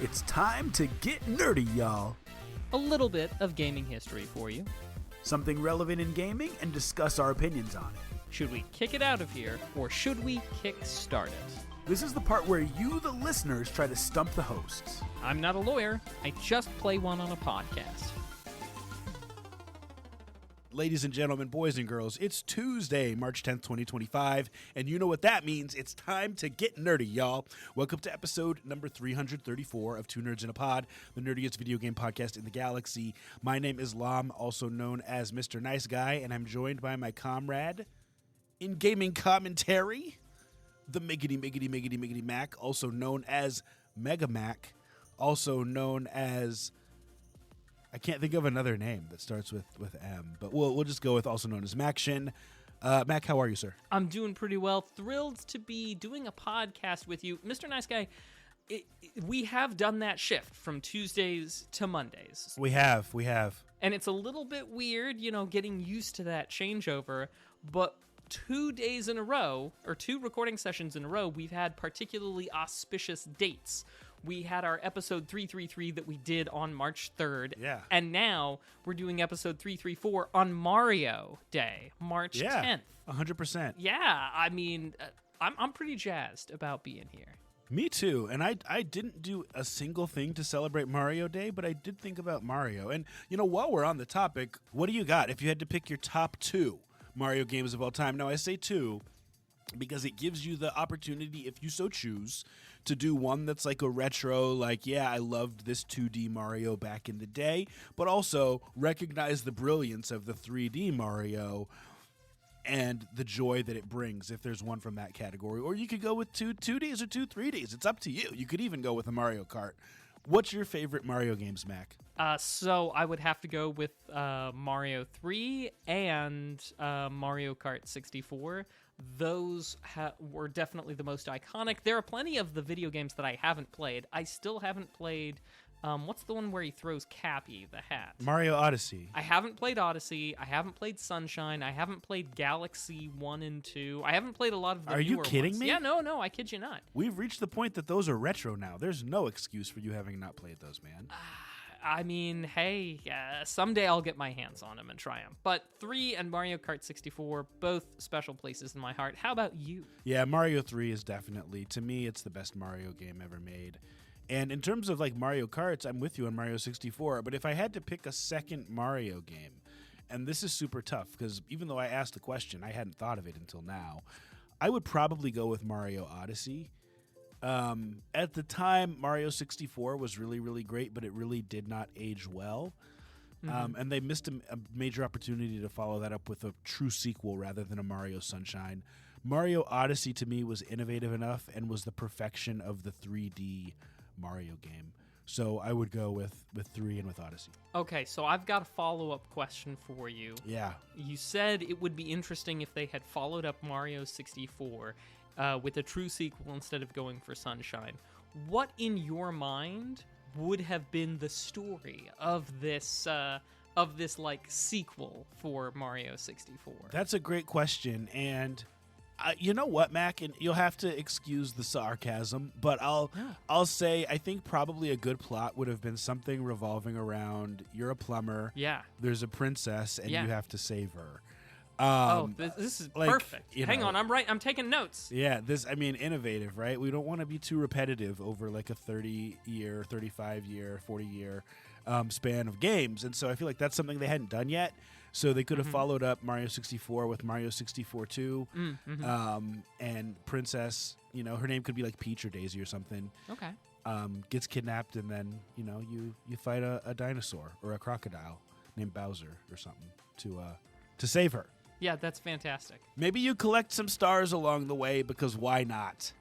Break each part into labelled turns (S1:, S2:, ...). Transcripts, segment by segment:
S1: It's time to get nerdy, y'all.
S2: A little bit of gaming history for you.
S1: Something relevant in gaming and discuss our opinions on it.
S2: Should we kick it out of here, or should we kick-start it?
S1: This is the part where you, the listeners, try to stump the hosts.
S2: I'm not a lawyer. I just play one on a podcast.
S1: Ladies and gentlemen, boys and girls, it's Tuesday, March 10th, 2025, and you know what that means. It's time to get nerdy, y'all. Welcome to episode number 334 of Two Nerds in a Pod, the nerdiest video game podcast in the galaxy. My name is Lam, also known as Mr. Nice Guy, and I'm joined by my comrade in gaming commentary, the Miggity Mack, also known as Mega Mack, also known as... I can't think of another name that starts with M, but we'll just go with also known as Maction. Mac, how are you, sir?
S2: I'm doing pretty well. Thrilled to be doing a podcast with you. Mr. Nice Guy, we have done that shift from Tuesdays to Mondays.
S1: We have.
S2: And it's a little bit weird, getting used to that changeover, but 2 days in a row, or 2 recording sessions in a row, we've had particularly auspicious dates. We had our episode 333 that we did on March 3rd.
S1: Yeah.
S2: And now we're doing episode 334 on Mario Day, March 10th.
S1: 100%.
S2: Yeah, I mean, I'm pretty jazzed about being here.
S1: Me too. And I didn't do a single thing to celebrate Mario Day, but I did think about Mario. And, while we're on the topic, what do you got if you had to pick your top 2 Mario games of all time? Now, I say 2 because it gives you the opportunity, if you so choose, to do one that's like a retro, like, yeah, I loved this 2D Mario back in the day, but also recognize the brilliance of the 3D Mario and the joy that it brings if there's one from that category. Or you could go with 2 2Ds or 2 3Ds. It's up to you. You could even go with a Mario Kart. What's your favorite Mario games, Mac?
S2: So I would have to go with Mario 3 and Mario Kart 64. Those were definitely the most iconic. There are plenty of the video games that I haven't played. I still haven't played... what's the one where he throws Cappy, the hat?
S1: Mario Odyssey.
S2: I haven't played Odyssey. I haven't played Sunshine. I haven't played Galaxy 1 and 2. I haven't played a lot of the
S1: Are you
S2: newer
S1: kidding
S2: ones.
S1: me?
S2: Yeah, no, I kid you not.
S1: We've reached the point that those are retro now. There's no excuse for you having not played those, man.
S2: I mean, hey, someday I'll get my hands on them and try them. But 3 and Mario Kart 64, both special places in my heart. How about you?
S1: Yeah, Mario 3 is definitely, to me, it's the best Mario game ever made. And in terms of like Mario Karts, I'm with you on Mario 64. But if I had to pick a second Mario game, and this is super tough because even though I asked the question, I hadn't thought of it until now, I would probably go with Mario Odyssey. At the time, Mario 64 was really, really great, but it really did not age well. And they missed a major opportunity to follow that up with a true sequel rather than a Mario Sunshine. Mario Odyssey, to me, was innovative enough and was the perfection of the 3D Mario game. So I would go with 3 and with Odyssey.
S2: Okay, so I've got a follow-up question for you.
S1: Yeah.
S2: You said it would be interesting if they had followed up Mario 64 with a true sequel instead of going for Sunshine. What, in your mind, would have been the story of this like sequel for Mario 64?
S1: That's a great question, and you know what, Mac, and you'll have to excuse the sarcasm, but I'll say I think probably a good plot would have been something revolving around you're a plumber, there's a princess, and you have to save her.
S2: This is like, perfect. Hang on, I'm taking notes.
S1: Yeah, innovative, right? We don't want to be too repetitive over like a 30-year, 35-year, 40-year span of games. And so I feel like that's something they hadn't done yet. So they could have followed up Mario 64 with Mario 64 2. And Princess, her name could be like Peach or Daisy or something.
S2: Okay.
S1: Gets kidnapped, and then, you fight a dinosaur or a crocodile named Bowser or something to save her.
S2: Yeah, that's fantastic.
S1: Maybe you collect some stars along the way, because why not?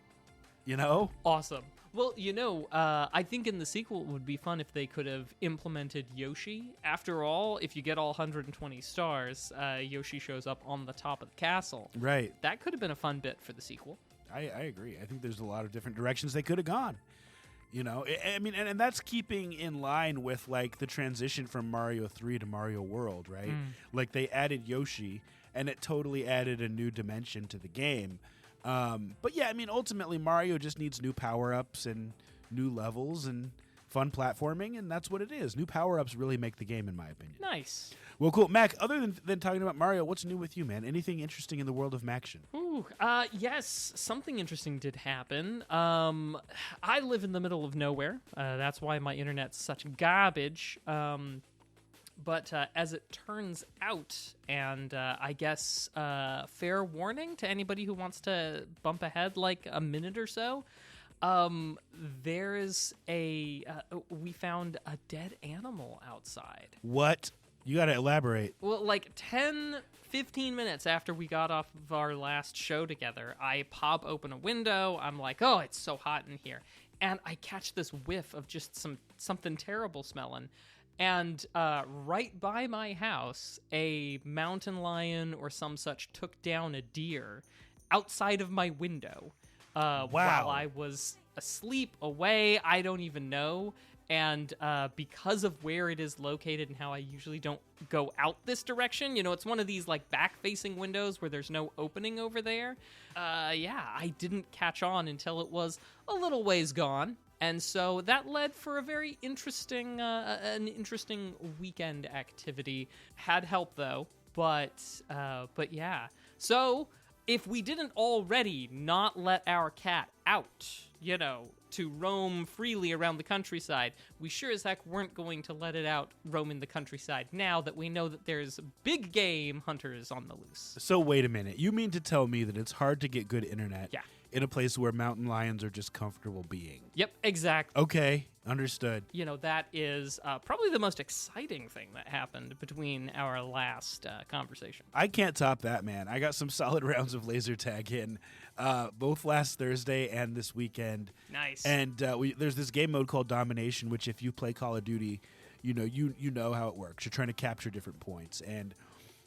S2: Awesome. Well, I think in the sequel it would be fun if they could have implemented Yoshi. After all, if you get all 120 stars, Yoshi shows up on the top of the castle.
S1: Right.
S2: That could have been a fun bit for the sequel.
S1: I agree. I think there's a lot of different directions they could have gone. And that's keeping in line with like the transition from Mario 3 to Mario World, right? Like they added Yoshi, and it totally added a new dimension to the game. But yeah, ultimately Mario just needs new power-ups and new levels, and fun platforming, and that's what it is. New power-ups really make the game, in my opinion.
S2: Nice.
S1: Well, cool. Mac, other than talking about Mario, what's new with you, man? Anything interesting in the world of Maction?
S2: Ooh, yes, something interesting did happen. I live in the middle of nowhere. That's why my internet's such garbage. But as it turns out, and I guess fair warning to anybody who wants to bump ahead like a minute or so, there's we found a dead animal outside.
S1: What? You got to elaborate.
S2: Well, like 10, 15 minutes after we got off of our last show together, I pop open a window. I'm like, oh, it's so hot in here. And I catch this whiff of just something terrible smelling. And right by my house, a mountain lion or some such took down a deer outside of my window.
S1: Wow.
S2: While I was asleep, away, I don't even know. And because of where it is located and how I usually don't go out this direction, it's one of these like back-facing windows where there's no opening over there. I didn't catch on until it was a little ways gone. And so that led for a very interesting, weekend activity. Had help though, but yeah. So if we didn't already not let our cat out, to roam freely around the countryside, we sure as heck weren't going to let it out roaming the countryside now that we know that there's big game hunters on the loose.
S1: So wait a minute. You mean to tell me that it's hard to get good internet in a place where mountain lions are just comfortable being?
S2: Yep, exactly.
S1: Okay, understood.
S2: That is probably the most exciting thing that happened between our last conversation.
S1: I can't top that, man. I got some solid rounds of laser tag in, both last Thursday and this weekend.
S2: Nice.
S1: And there's this game mode called Domination, which if you play Call of Duty, you know how it works. You're trying to capture different points. And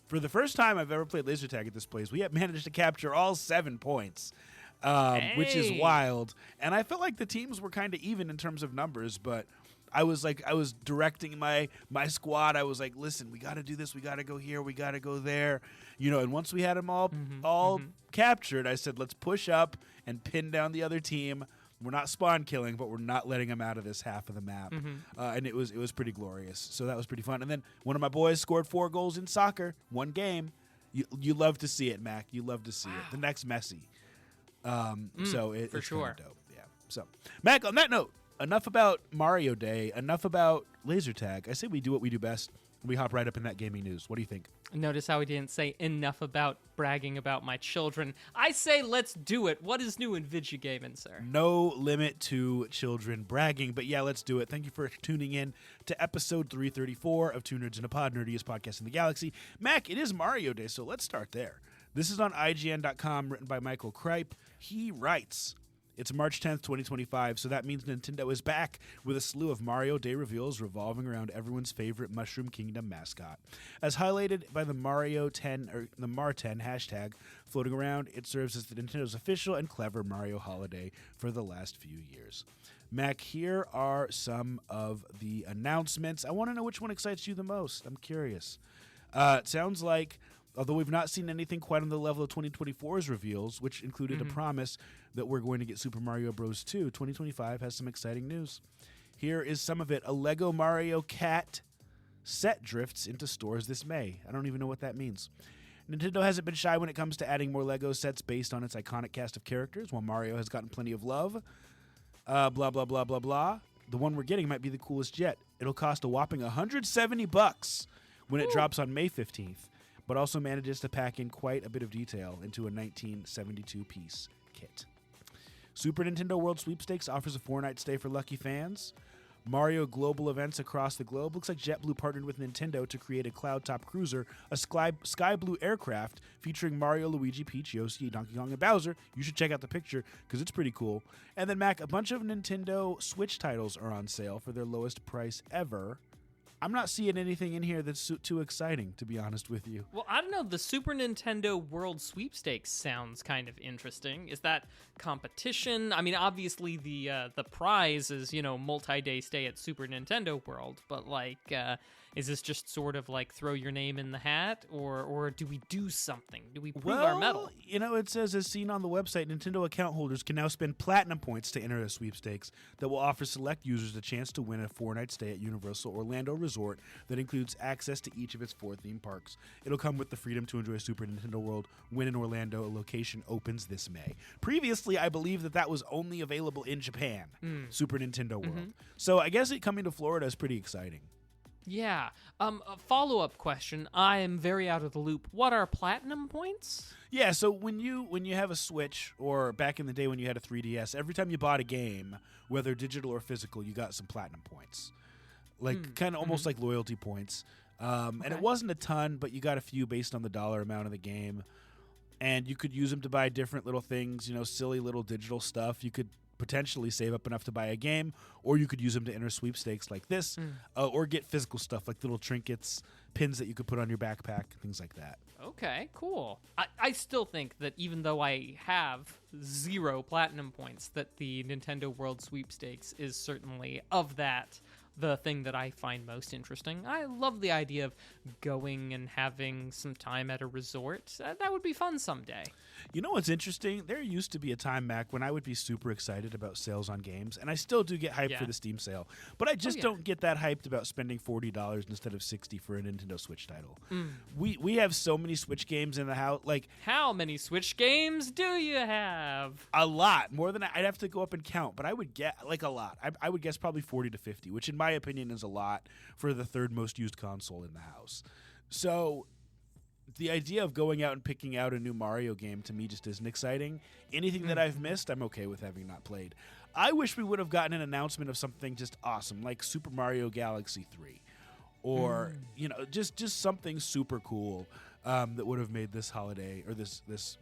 S1: for the first time I've ever played laser tag at this place, we have managed to capture all 7 points. Which is wild. And I felt like the teams were kind of even in terms of numbers, but I was directing my squad. I was like, listen, we got to do this. We got to go here. We got to go there. And once we had them all captured, I said, let's push up and pin down the other team. We're not spawn killing, but we're not letting them out of this half of the map. And it was pretty glorious. So that was pretty fun. And then one of my boys scored 4 goals in soccer, 1 game. You love to see it, Mac. You love to see it. The next Messi. So it's
S2: sure.
S1: Dope. Yeah. So, Mac, on that note, enough about Mario Day, enough about laser tag. I say we do what we do best. We hop right up in that gaming news. What do you think?
S2: Notice how we didn't say enough about bragging about my children. I say let's do it. What is new in video gaming, sir?
S1: No limit to children bragging, but yeah, let's do it. Thank you for tuning in to episode 334 of Two Nerds in a Pod, nerdiest podcast in the galaxy. Mac, it is Mario Day, so let's start there. This is on IGN.com, written by Michael Kripe. He writes, it's March 10th, 2025, so that means Nintendo is back with a slew of Mario Day reveals revolving around everyone's favorite Mushroom Kingdom mascot. As highlighted by the Mar10 hashtag floating around, it serves as the Nintendo's official and clever Mario holiday for the last few years. Mac, here are some of the announcements. I want to know which one excites you the most. I'm curious. It sounds like, although we've not seen anything quite on the level of 2024's reveals, which included a promise that we're going to get Super Mario Bros. 2, 2025 has some exciting news. Here is some of it. A Lego Mario Cat set drifts into stores this May. I don't even know what that means. Nintendo hasn't been shy when it comes to adding more Lego sets based on its iconic cast of characters, while Mario has gotten plenty of love. Blah, blah, blah, blah, blah. The one we're getting might be the coolest yet. It'll cost a whopping $170 when it drops on May 15th. But also manages to pack in quite a bit of detail into a 1972-piece kit. Super Nintendo World Sweepstakes offers a 4-night stay for lucky fans. Mario global events across the globe. Looks like JetBlue partnered with Nintendo to create a cloud-top cruiser, a sky blue aircraft featuring Mario, Luigi, Peach, Yoshi, Donkey Kong, and Bowser. You should check out the picture because it's pretty cool. And then, Mac, a bunch of Nintendo Switch titles are on sale for their lowest price ever. I'm not seeing anything in here that's too exciting, to be honest with you.
S2: Well, I don't know. The Super Nintendo World Sweepstakes sounds kind of interesting. Is that competition? I mean, obviously the prize is, multi-day stay at Super Nintendo World, but Is this just sort of like throw your name in the hat, or do we do something? Do we prove our mettle?
S1: It says, as seen on the website, Nintendo account holders can now spend platinum points to enter a sweepstakes that will offer select users a chance to win a 4-night stay at Universal Orlando Resort that includes access to each of its 4 theme parks. It'll come with the freedom to enjoy Super Nintendo World when in Orlando a location opens this May. Previously, I believe that was only available in Japan, Super Nintendo World. So I guess it coming to Florida is pretty exciting.
S2: Yeah. A follow-up question. I am very out of the loop. What are platinum points?
S1: Yeah, so when you have a Switch, or back in the day when you had a 3DS, every time you bought a game, whether digital or physical, you got some platinum points. Like kind of almost like loyalty points. And it wasn't a ton, but you got a few based on the dollar amount of the game. And you could use them to buy different little things, silly little digital stuff. You could potentially save up enough to buy a game, or you could use them to enter sweepstakes like this, or get physical stuff like little trinkets, pins that you could put on your backpack, things like that.
S2: Okay, cool. I still think that even though I have 0 platinum points, that the Nintendo World Sweepstakes is certainly of that the thing that I find most interesting. I love the idea of going and having some time at a resort. That would be fun someday.
S1: You know what's interesting? There used to be a time, Mac, when I would be super excited about sales on games, and I still do get hyped for the Steam sale, but I just don't get that hyped about spending $40 instead of $60 for a Nintendo Switch title. We have so many Switch games in the house. Like,
S2: how many Switch games do you have?
S1: A lot. More than I'd have to go up and count, but I would get a lot. I would guess probably 40 to 50, which in my opinion is a lot for the 3rd most used console in the house. So the idea of going out and picking out a new Mario game to me just isn't exciting. Anything that I've missed, I'm okay with having not played. I wish we would have gotten an announcement of something just awesome, like Super Mario Galaxy 3. Or, just something super cool that would have made this holiday, or this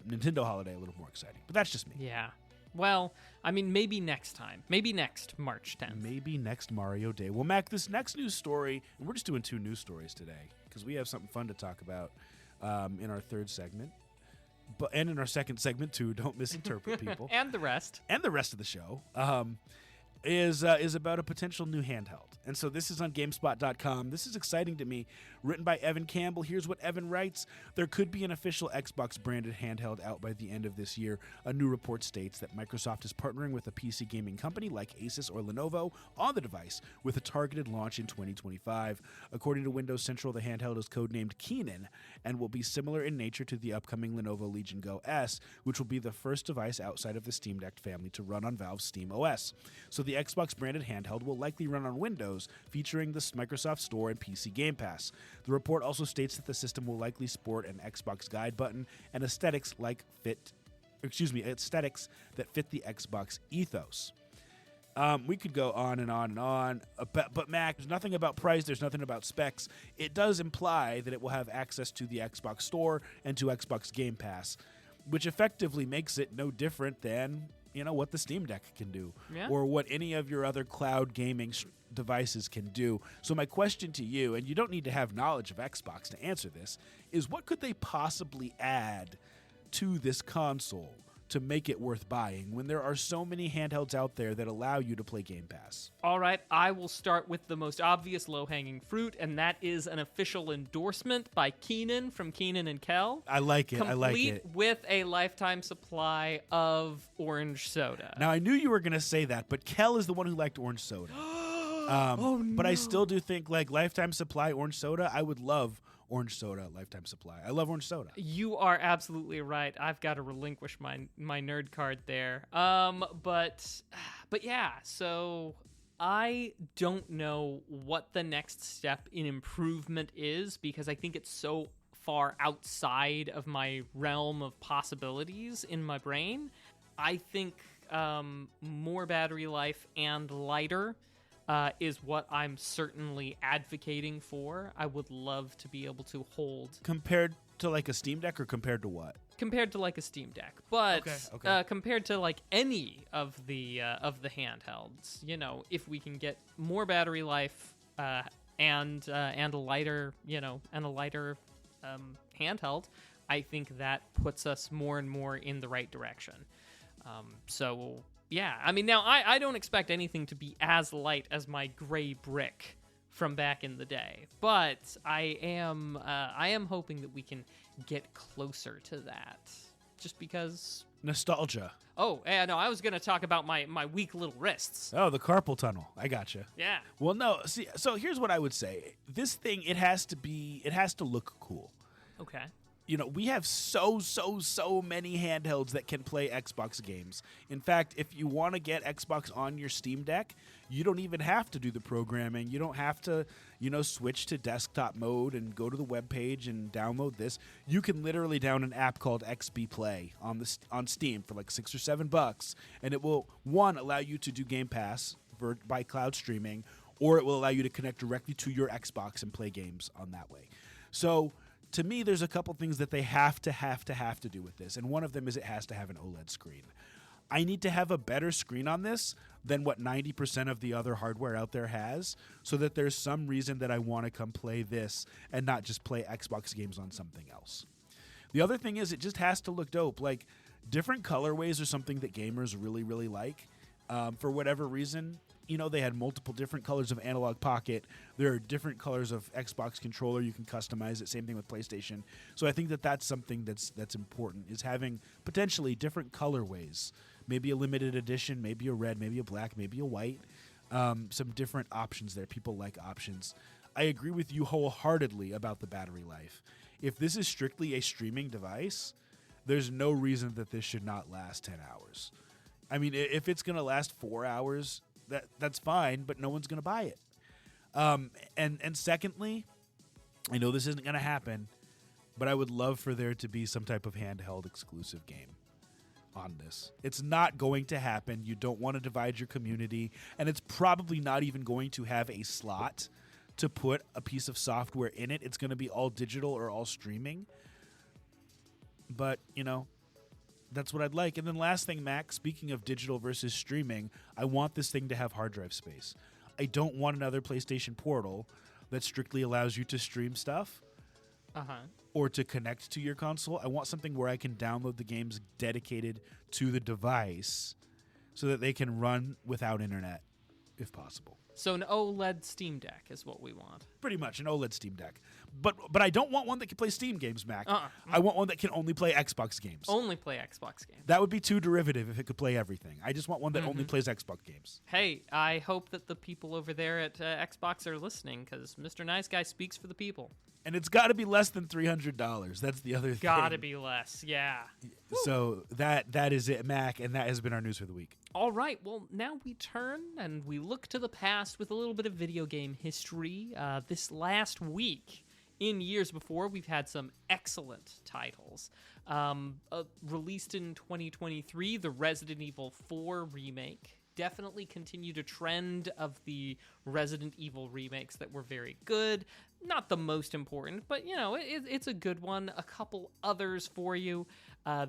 S1: Nintendo holiday, a little more exciting. But that's just me.
S2: Yeah. Well, I mean, maybe next time. Maybe next March 10th.
S1: Maybe next Mario Day. Well, Mac, this next news story, and we're just doing 2 news stories today because we have something fun to talk about in our 3rd segment. And in our 2nd segment, too. Don't misinterpret people.
S2: And the rest.
S1: And the rest of the show. Is about a potential new handheld. And so this is on GameSpot.com. This is exciting to me. Written by Evan Campbell. Here's what Evan writes. There could be an official Xbox-branded handheld out by the end of this year. A new report states that Microsoft is partnering with a PC gaming company like Asus or Lenovo on the device with a targeted launch in 2025. According to Windows Central, the handheld is codenamed Keenan and will be similar in nature to the upcoming Lenovo Legion Go S, which will be the first device outside of the Steam Deck family to run on Valve's Steam OS. So the Xbox-branded handheld will likely run on Windows, featuring the Microsoft Store and PC Game Pass. The report also states that the system will likely sport an Xbox guide button and aesthetics that fit the Xbox ethos. We could go on and on and on, but Mac, there's nothing about price, there's nothing about specs. It does imply that it will have access to the Xbox Store and to Xbox Game Pass, which effectively makes it no different than what the Steam Deck can do, or what any of your other cloud gaming devices can do. So my question to you, and you don't need to have knowledge of Xbox to answer this, is what could they possibly add to this console to make it worth buying when there are so many handhelds out there that allow you to play Game Pass?
S2: All right, I will start with the most obvious low-hanging fruit, and that is an official endorsement by Keenan from Keenan and Kel.
S1: I like it.
S2: Complete with a lifetime supply of orange soda.
S1: Now, I knew you were going to say that, but Kel is the one who liked orange soda. No. But I still do think, like, lifetime supply orange soda, I would love orange soda lifetime supply. I love orange soda.
S2: You are absolutely right. I've got to relinquish my nerd card there. But yeah, so I don't know what the next step in improvement is, because I think it's so far outside of my realm of possibilities in my brain. I think more battery life and lighter is what I'm certainly advocating for. I would love to be able to hold.
S1: Compared to like a Steam Deck, or compared to what?
S2: Compared to like a Steam Deck, but
S1: Okay.
S2: Compared to like any of the handhelds, if we can get more battery life and a lighter, handheld, I think that puts us more and more in the right direction. Yeah, I mean, now I don't expect anything to be as light as my gray brick from back in the day. But I am hoping that we can get closer to that, just because.
S1: Nostalgia.
S2: Oh, no, I was going to talk about my weak little wrists.
S1: Oh, the carpal tunnel. I gotcha.
S2: Yeah.
S1: Well, no. See, so here's what I would say. This thing, it has to look cool.
S2: Okay.
S1: You know, we have so many handhelds that can play Xbox games. In fact, if you want to get Xbox on your Steam Deck, you don't even have to do the programming. You don't have to, switch to desktop mode and go to the web page and download this. You can literally download an app called XB Play on Steam for like $6 or $7, and it will, one, allow you to do Game Pass by cloud streaming, or it will allow you to connect directly to your Xbox and play games on that way. So to me, there's a couple things that they have to do with this, and one of them is it has to have an OLED screen. I need to have a better screen on this than what 90% of the other hardware out there has, so that there's some reason that I want to come play this and not just play Xbox games on something else. The other thing is it just has to look dope. Like, different colorways are something that gamers really, really like. For whatever reason, they had multiple different colors of Analog Pocket. There are different colors of Xbox controller. You can customize it. Same thing with PlayStation. So I think that that's something that's important, is having potentially different colorways. Maybe a limited edition, maybe a red, maybe a black, maybe a white. Some different options there. People like options. I agree with you wholeheartedly about the battery life. If this is strictly a streaming device, there's no reason that this should not last 10 hours. I mean, if it's going to last 4 hours, that's fine, but no one's going to buy it. And secondly, I know this isn't going to happen, but I would love for there to be some type of handheld exclusive game on this. It's not going to happen. You don't want to divide your community, and it's probably not even going to have a slot to put a piece of software in it. It's going to be all digital or all streaming. But, that's what I'd like. And then last thing, Mac, speaking of digital versus streaming, I want this thing to have hard drive space. I don't want another PlayStation Portal that strictly allows you to stream stuff or to connect to your console. I want something where I can download the games dedicated to the device so that they can run without internet, if possible.
S2: So an OLED Steam Deck is what we want.
S1: Pretty much, an OLED Steam Deck. But I don't want one that can play Steam games, Mac. I want one that can only play Xbox games.
S2: Only play Xbox games.
S1: That would be too derivative if it could play everything. I just want one that only plays Xbox games.
S2: Hey, I hope that the people over there at Xbox are listening, because Mr. Nice Guy speaks for the people.
S1: And it's got to be less than $300. That's the other thing.
S2: Got to be less, yeah.
S1: So that is it, Mac, and that has been our news for the week.
S2: All right, well, now we turn and we look to the past with a little bit of video game history. This last week, in years before, we've had some excellent titles. Released in 2023, the Resident Evil 4 remake definitely continued a trend of the Resident Evil remakes that were very good. Not the most important, but, it's a good one. A couple others for you.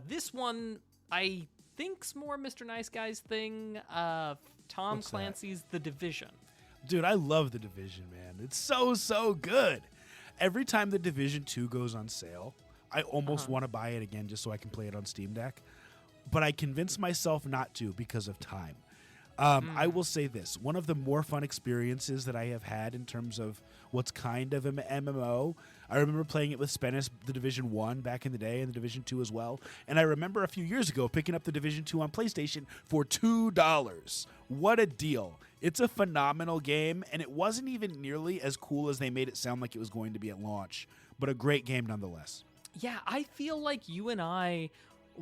S2: This one, I think's more Mr. Nice Guy's thing. Tom
S1: What's
S2: Clancy's The Division.
S1: Dude, I love The Division, man. It's so good. Every time The Division 2 goes on sale, I almost want to buy it again just so I can play it on Steam Deck. But I convince myself not to because of time. I will say this. One of the more fun experiences that I have had in terms of what's kind of an MMO, I remember playing it with Spanish, The Division 1 back in the day, and The Division 2 as well. And I remember a few years ago picking up The Division 2 on PlayStation for $2. What a deal. It's a phenomenal game, and it wasn't even nearly as cool as they made it sound like it was going to be at launch, but a great game nonetheless.
S2: Yeah, I feel like you and I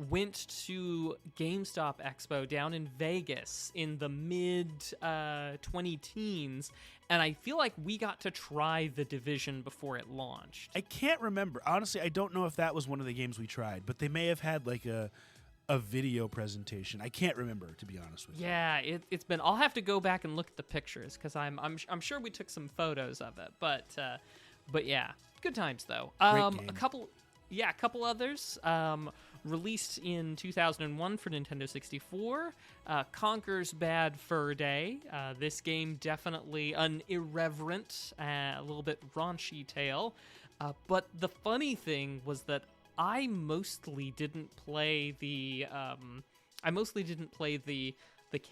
S2: went to GameStop Expo down in Vegas in the mid-2010s, and I feel like we got to try The Division before it launched.
S1: I can't remember. Honestly, I don't know if that was one of the games we tried, but they may have had like a video presentation. I can't remember, to be honest with you.
S2: Yeah, it's been. I'll have to go back and look at the pictures because I'm sure we took some photos of it. But yeah, good times though.
S1: Great game.
S2: A couple others. Released in 2001 for Nintendo 64, Conker's Bad Fur Day. This game definitely an irreverent, a little bit raunchy tale. But the funny thing was that I mostly didn't play the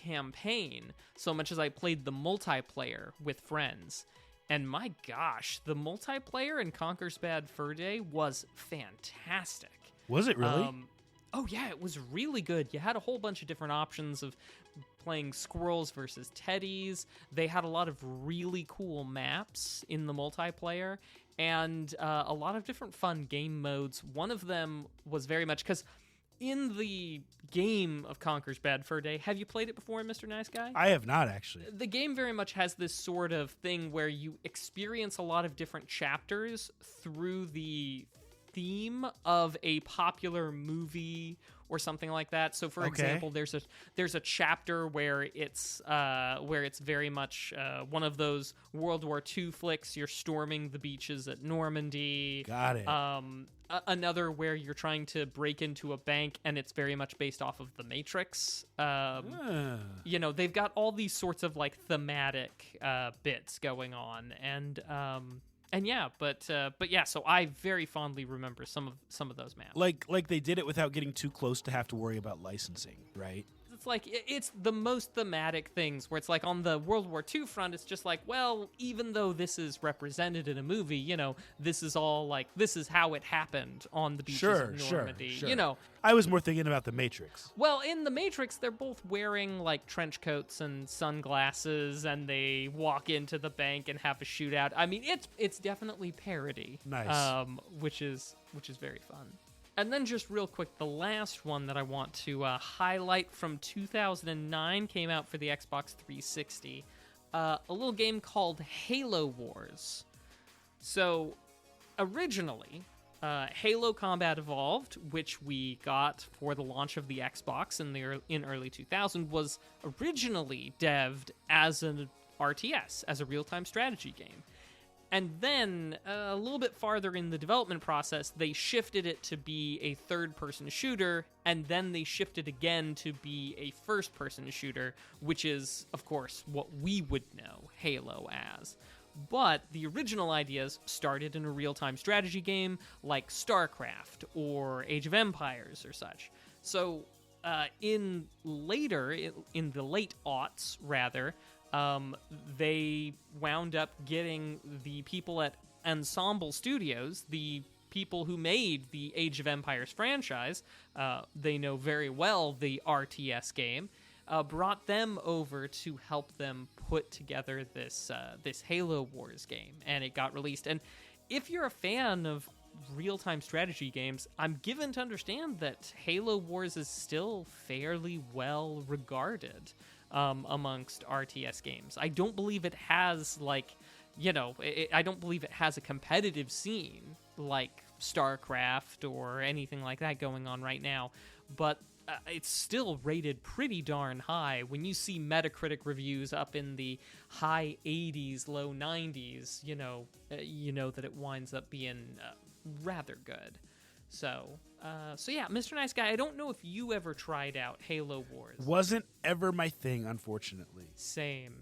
S2: campaign so much as I played the multiplayer with friends. And my gosh, the multiplayer in Conker's Bad Fur Day was fantastic.
S1: Was it really?
S2: Oh, yeah, it was really good. You had a whole bunch of different options of playing squirrels versus teddies. They had a lot of really cool maps in the multiplayer and a lot of different fun game modes. One of them was very much because in the game of Conker's Bad Fur Day, have you played it before, Mr. Nice Guy?
S1: I have not, actually.
S2: The game very much has this sort of thing where you experience a lot of different chapters through the theme of a popular movie or something like that. So, for example, there's a chapter where it's very much one of those World War II flicks. You're storming the beaches at Normandy.
S1: Got it.
S2: Another where you're trying to break into a bank, and it's very much based off of The Matrix. You know, they've got all these sorts of like thematic bits going on, and yeah, but yeah, so I very fondly remember some of those maps.
S1: Like they did it without getting too close to have to worry about licensing, right?
S2: It's like it's the most thematic things where it's like on the World War II front, it's just like, well, even though this is represented in a movie, you know, this is all like this is how it happened on the beaches of Normandy.
S1: Sure.
S2: You know,
S1: I was more thinking about The Matrix.
S2: well, in The Matrix, they're both wearing like trench coats and sunglasses, and they walk into the bank and have a shootout. I mean, it's definitely parody.
S1: Nice.
S2: Which is very fun. And then just real quick, the last one that I want to highlight from 2009 came out for the Xbox 360. A little game called Halo Wars. So, originally, Halo Combat Evolved, which we got for the launch of the Xbox in early 2000, was originally devved as an RTS, as a real-time strategy game. And then, a little bit farther in the development process, they shifted it to be a third-person shooter, and then they shifted again to be a first-person shooter, which is, of course, what we would know Halo as. But the original ideas started in a real-time strategy game like StarCraft or Age of Empires or such. So, in the late aughts, rather, they wound up getting the people at Ensemble Studios, the people who made the Age of Empires franchise, they know very well the RTS game, brought them over to help them put together this Halo Wars game, and it got released. And if you're a fan of real-time strategy games, I'm given to understand that Halo Wars is still fairly well regarded amongst RTS games. I don't believe it has I don't believe it has a competitive scene like StarCraft or anything like that going on right now, but it's still rated pretty darn high. When you see Metacritic reviews up in the high 80s, low 90s, you know that it winds up being rather good. So yeah, Mr. Nice Guy, I don't know if you ever tried out Halo Wars.
S1: Wasn't ever my thing, unfortunately.
S2: Same.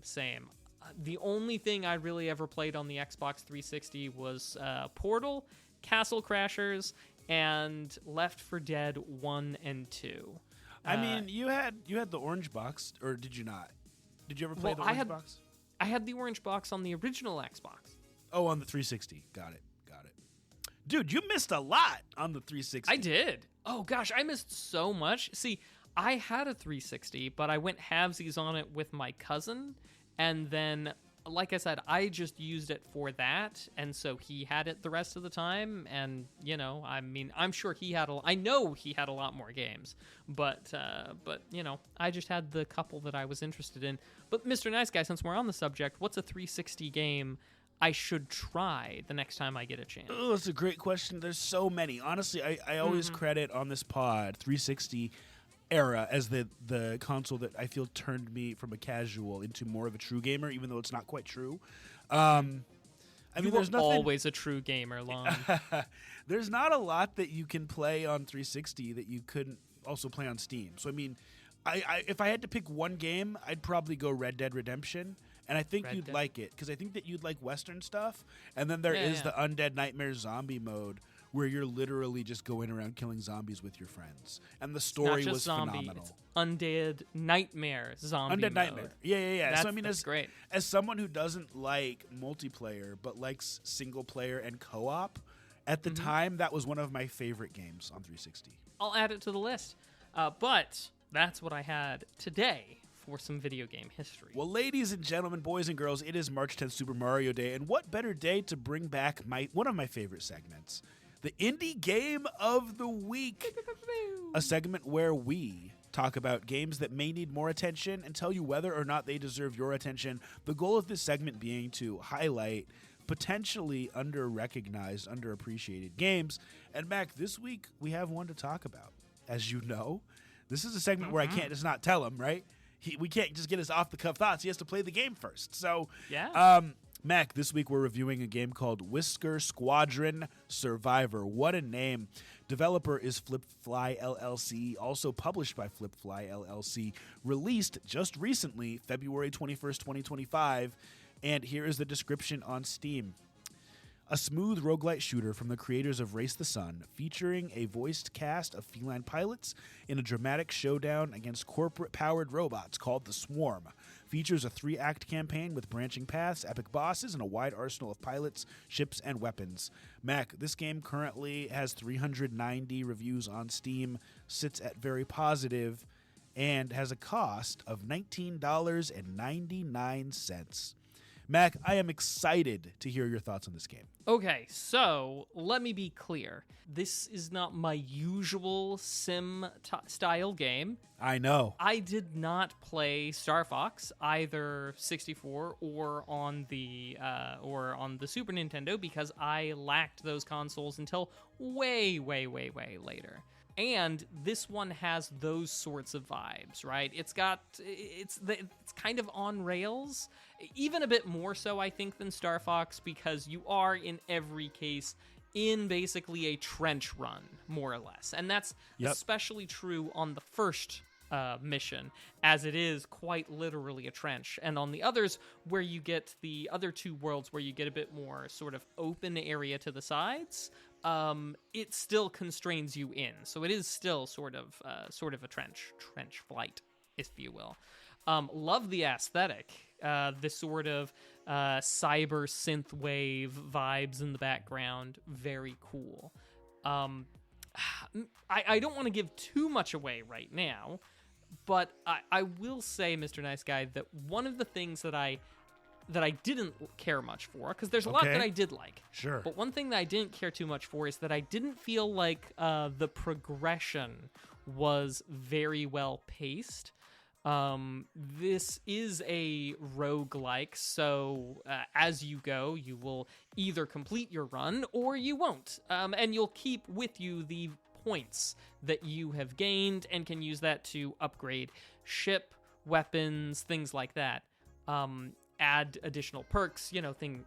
S2: The only thing I really ever played on the Xbox 360 was Portal, Castle Crashers, and Left 4 Dead 1 and 2.
S1: I mean, you had the orange box, or did you not? Did you ever play the orange box?
S2: I had the orange box on the original Xbox.
S1: Oh, on the 360. Got it. Dude, you missed a lot on the 360.
S2: I did. Oh, gosh, I missed so much. See, I had a 360, but I went halvesies on it with my cousin, and then, like I said, I just used it for that, and so he had it the rest of the time, and, you know, I mean, I'm sure I know he had a lot more games, but, you know, I just had the couple that I was interested in. But, Mr. Nice Guy, since we're on the subject, what's a 360 game I should try the next time I get a chance?
S1: Oh, that's a great question. There's so many. Honestly, I always credit on this pod 360 era as the console that I feel turned me from a casual into more of a true gamer, even though it's not quite true. I mean, there's nothing.
S2: Always a true gamer, Lon.
S1: There's not a lot that you can play on 360 that you couldn't also play on Steam. So I mean, if I had to pick one game, I'd probably go Red Dead Redemption. And I think you'd like it, because I think that you'd like Western stuff. And then there is the Undead Nightmare Zombie mode, where you're literally just going around killing zombies with your friends. And the story was phenomenal.
S2: It's undead nightmare zombie
S1: Undead
S2: mode.
S1: Nightmare. Yeah. So I mean,
S2: that's great.
S1: As someone who doesn't like multiplayer but likes single player and co-op, at the time that was one of my favorite games on 360.
S2: I'll add it to the list. But that's what I had today for some video game history.
S1: Well, ladies and gentlemen, boys and girls, it is March 10th, Super Mario Day, and what better day to bring back one of my favorite segments, the Indie Game of the Week, a segment where we talk about games that may need more attention and tell you whether or not they deserve your attention. The goal of this segment being to highlight potentially under-recognized, underappreciated games. And Mac, this week we have one to talk about. As you know, this is a segment where I can't just not tell him, right? We can't just get his off-the-cuff thoughts. He has to play the game first. So, Mac, this week we're reviewing a game called Whisker Squadron Survivor. What a name. Developer is Flipfly LLC, also published by Flipfly LLC, released just recently, February 21st, 2025. And here is the description on Steam. A smooth roguelite shooter from the creators of Race the Sun, featuring a voiced cast of feline pilots in a dramatic showdown against corporate-powered robots called The Swarm. Features a 3-act campaign with branching paths, epic bosses, and a wide arsenal of pilots, ships, and weapons. Mac, this game currently has 390 reviews on Steam, sits at very positive, and has a cost of $19.99. Mac, I am excited to hear your thoughts on this game.
S2: Okay, so let me be clear. This is not my usual sim-style game.
S1: I know.
S2: I did not play Star Fox, either 64 or on the Super Nintendo, because I lacked those consoles until way later. And this one has those sorts of vibes, right? It's kind of on rails, even a bit more so, I think, than Star Fox, because you are, in every case, in basically a trench run, more or less. And that's especially true on the first mission, as it is quite literally a trench. And on the others, where you get the other two worlds, where you get a bit more sort of open area to the sides, it still constrains you in. So it is still sort of a trench flight, if you will. Love the aesthetic, this sort of cyber synthwave vibes in the background. Very cool. I don't want to give too much away right now, but I will say, Mr. Nice Guy, that one of the things that I didn't care much for, because there's a lot that I did like.
S1: Sure.
S2: But one thing that I didn't care too much for is that I didn't feel like the progression was very well paced. This is a roguelike, so as you go, you will either complete your run or you won't. And you'll keep with you the points that you have gained and can use that to upgrade ship, weapons, things like that. Add additional perks,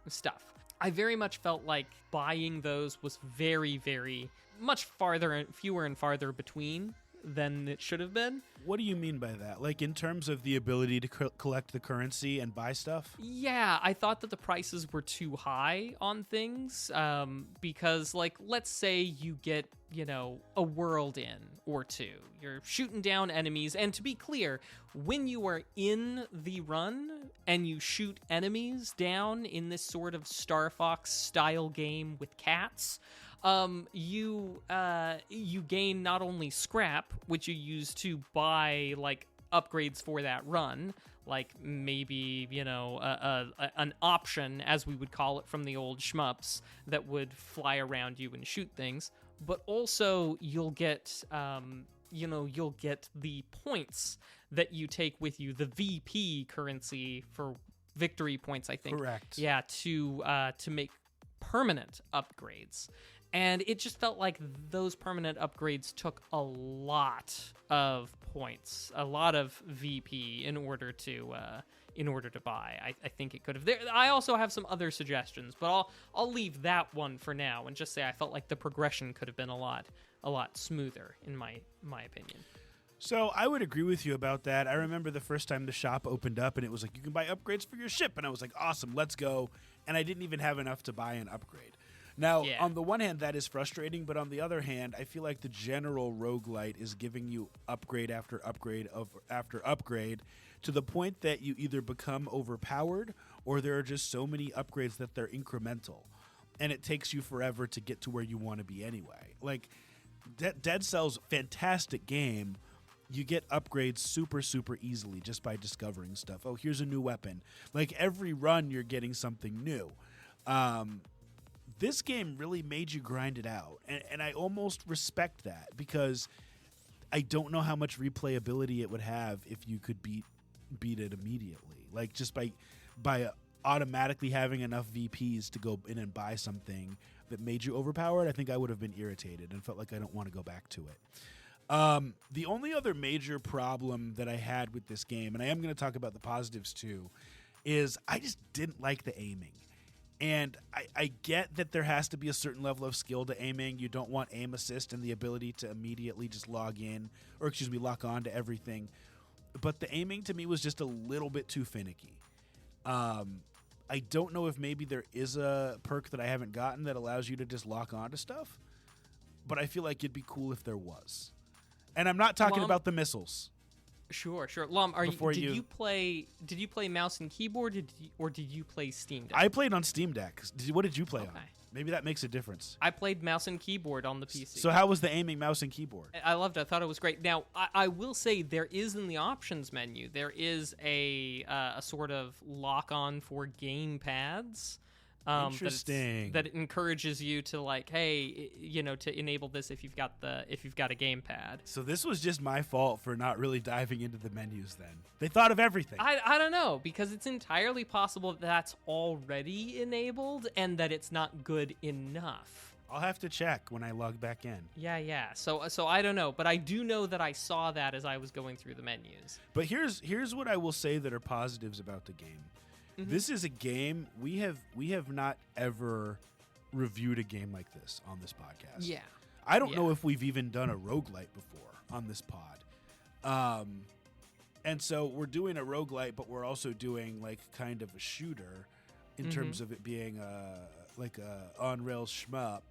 S2: stuff. I very much felt like buying those was very, very much fewer and farther between than it should have been.
S1: What do you mean by that? Like, in terms of the ability to collect the currency and buy stuff?
S2: Yeah, I thought that the prices were too high on things, because, like, let's say you get, a world in or two. You're shooting down enemies, and to be clear, when you are in the run and you shoot enemies down in this sort of Star Fox style game with cats, you gain not only scrap, which you use to buy like upgrades for that run, like maybe an option, as we would call it from the old shmups, that would fly around you and shoot things, but also you'll get the points that you take with you, the VP currency for victory points, I think.
S1: Correct.
S2: Yeah, to make permanent upgrades. And it just felt like those permanent upgrades took a lot of points, a lot of VP in order to buy. I think it could have. I also have some other suggestions, but I'll leave that one for now and just say I felt like the progression could have been a lot smoother in my opinion.
S1: So I would agree with you about that. I remember the first time the shop opened up and it was like, you can buy upgrades for your ship. And I was like, awesome, let's go. And I didn't even have enough to buy an upgrade. Now,
S2: Yeah.
S1: on the one hand, that is frustrating, but on the other hand, I feel like the general roguelite is giving you upgrade after upgrade after upgrade to the point that you either become overpowered or there are just so many upgrades that they're incremental. And it takes you forever to get to where you want to be anyway. Like, Dead Cells, fantastic game. You get upgrades super, super easily just by discovering stuff. Oh, here's a new weapon. Like, every run, you're getting something new. This game really made you grind it out. And I almost respect that because I don't know how much replayability it would have if you could beat it immediately. Like, just by automatically having enough VPs to go in and buy something that made you overpowered, I think I would have been irritated and felt like I don't want to go back to it. The only other major problem that I had with this game, and I am going to talk about the positives too, is I just didn't like the aiming. And I get that there has to be a certain level of skill to aiming. You don't want aim assist and the ability to immediately just lock on to everything. But the aiming to me was just a little bit too finicky. I don't know if maybe there is a perk that I haven't gotten that allows you to just lock on to stuff, but I feel like it'd be cool if there was. And I'm not talking about the missiles.
S2: Sure. Lom, did you play mouse and keyboard, or did you play Steam Deck?
S1: I played on Steam Deck. What did you play on? Maybe that makes a difference.
S2: I played mouse and keyboard on the PC.
S1: So how was the aiming mouse and keyboard?
S2: I loved it. I thought it was great. Now, I will say there is in the options menu, there is a sort of lock-on for game pads.
S1: Interesting.
S2: That encourages you to like, hey, to enable this if you've got a gamepad.
S1: So this was just my fault for not really diving into the menus. Then they thought of everything.
S2: I don't know, because it's entirely possible that's already enabled and that it's not good enough.
S1: I'll have to check when I log back in.
S2: Yeah. So I don't know, but I do know that I saw that as I was going through the menus.
S1: But here's what I will say that are positives about the game. Mm-hmm. This is a game we have not ever reviewed a game like this on this podcast.
S2: Yeah.
S1: I don't know if we've even done a roguelite before on this pod. And so we're doing a roguelite, but we're also doing like kind of a shooter in terms of it being like a on-rails shmup.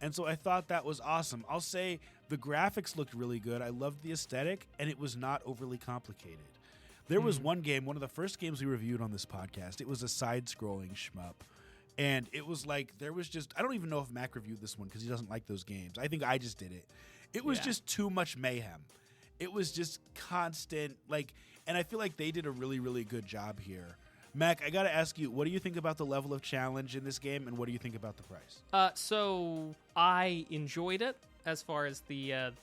S1: And so I thought that was awesome. I'll say the graphics looked really good. I loved the aesthetic, and it was not overly complicated. There was one game, one of the first games we reviewed on this podcast. It was a side-scrolling shmup. And it was like, there was just, I don't even know if Mack reviewed this one because he doesn't like those games. I think I just did it. It was just too much mayhem. It was just constant, and I feel like they did a really, really good job here. Mack, I got to ask you, what do you think about the level of challenge in this game, and what do you think about the price?
S2: So I enjoyed it as far as the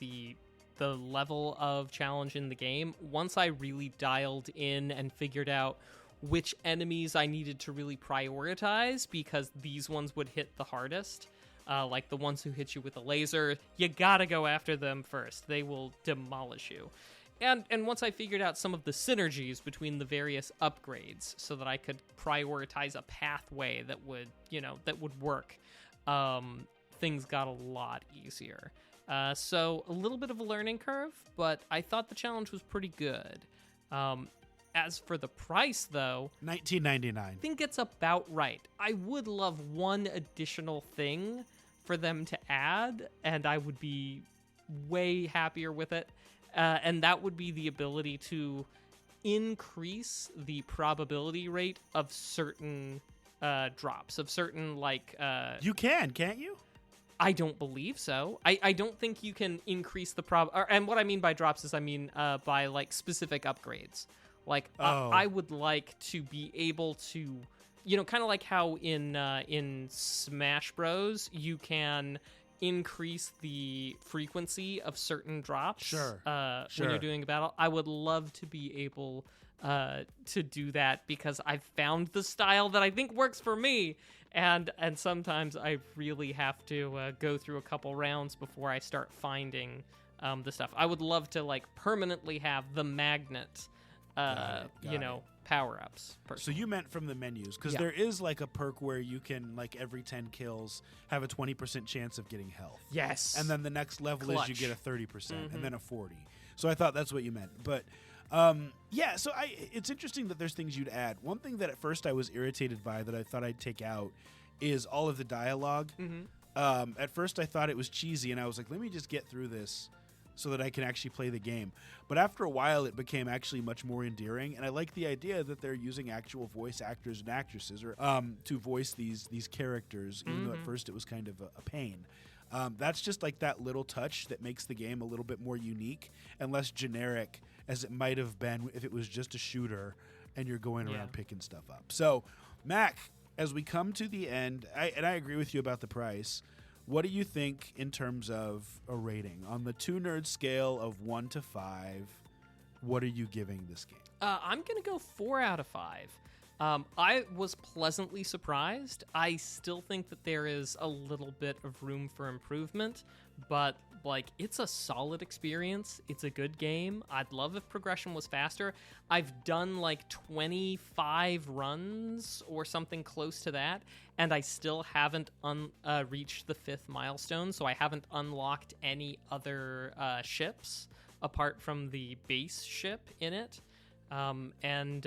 S2: level of challenge in the game. Once I really dialed in and figured out which enemies I needed to really prioritize, because these ones would hit the hardest, like the ones who hit you with a laser, you gotta go after them first. They will demolish you. And once I figured out some of the synergies between the various upgrades so that I could prioritize a pathway that would work, things got a lot easier. So a little bit of a learning curve, but I thought the challenge was pretty good. As for the price, though,
S1: $19.99.
S2: I think it's about right. I would love one additional thing for them to add, and I would be way happier with it. And that would be the ability to increase the probability rate of certain drops, of certain,
S1: You can't you?
S2: I don't believe so. I don't think you can increase the and what I mean by drops is by specific upgrades. I would like to be able to, kind of like how in Smash Bros. You can increase the frequency of certain drops. When you're doing a battle. I would love to be able to do that, because I've found the style that I think works for me. And sometimes I really have to go through a couple rounds before I start finding the stuff. I would love to permanently have the magnet, power-ups.
S1: So you meant from the menus, because there is a perk where you can every 10 kills have a 20% chance of getting health.
S2: Yes.
S1: And then the next level is you get a 30% and then a 40. So I thought that's what you meant. But so it's interesting that there's things you'd add. One thing that at first I was irritated by that I thought I'd take out is all of the dialogue.
S2: Mm-hmm.
S1: At first, I thought it was cheesy, and I was like, let me just get through this so that I can actually play the game. But after a while, it became actually much more endearing, and I like the idea that they're using actual voice actors and actresses to voice these characters, even though at first it was kind of a pain. That's just like that little touch that makes the game a little bit more unique and less generic as it might have been if it was just a shooter and you're going around picking stuff up. So, Mac, as we come to the end, I agree with you about the price. What do you think in terms of a rating? On the 2 Nerds scale of 1 to 5, what are you giving this game?
S2: I'm going to go 4 out of 5. I was pleasantly surprised. I still think that there is a little bit of room for improvement, but like it's a solid experience. It's a good game. I'd love if progression was faster. I've done like 25 runs or something close to that, and I still haven't reached the 5th milestone, so I haven't unlocked any other ships apart from the base ship in it. And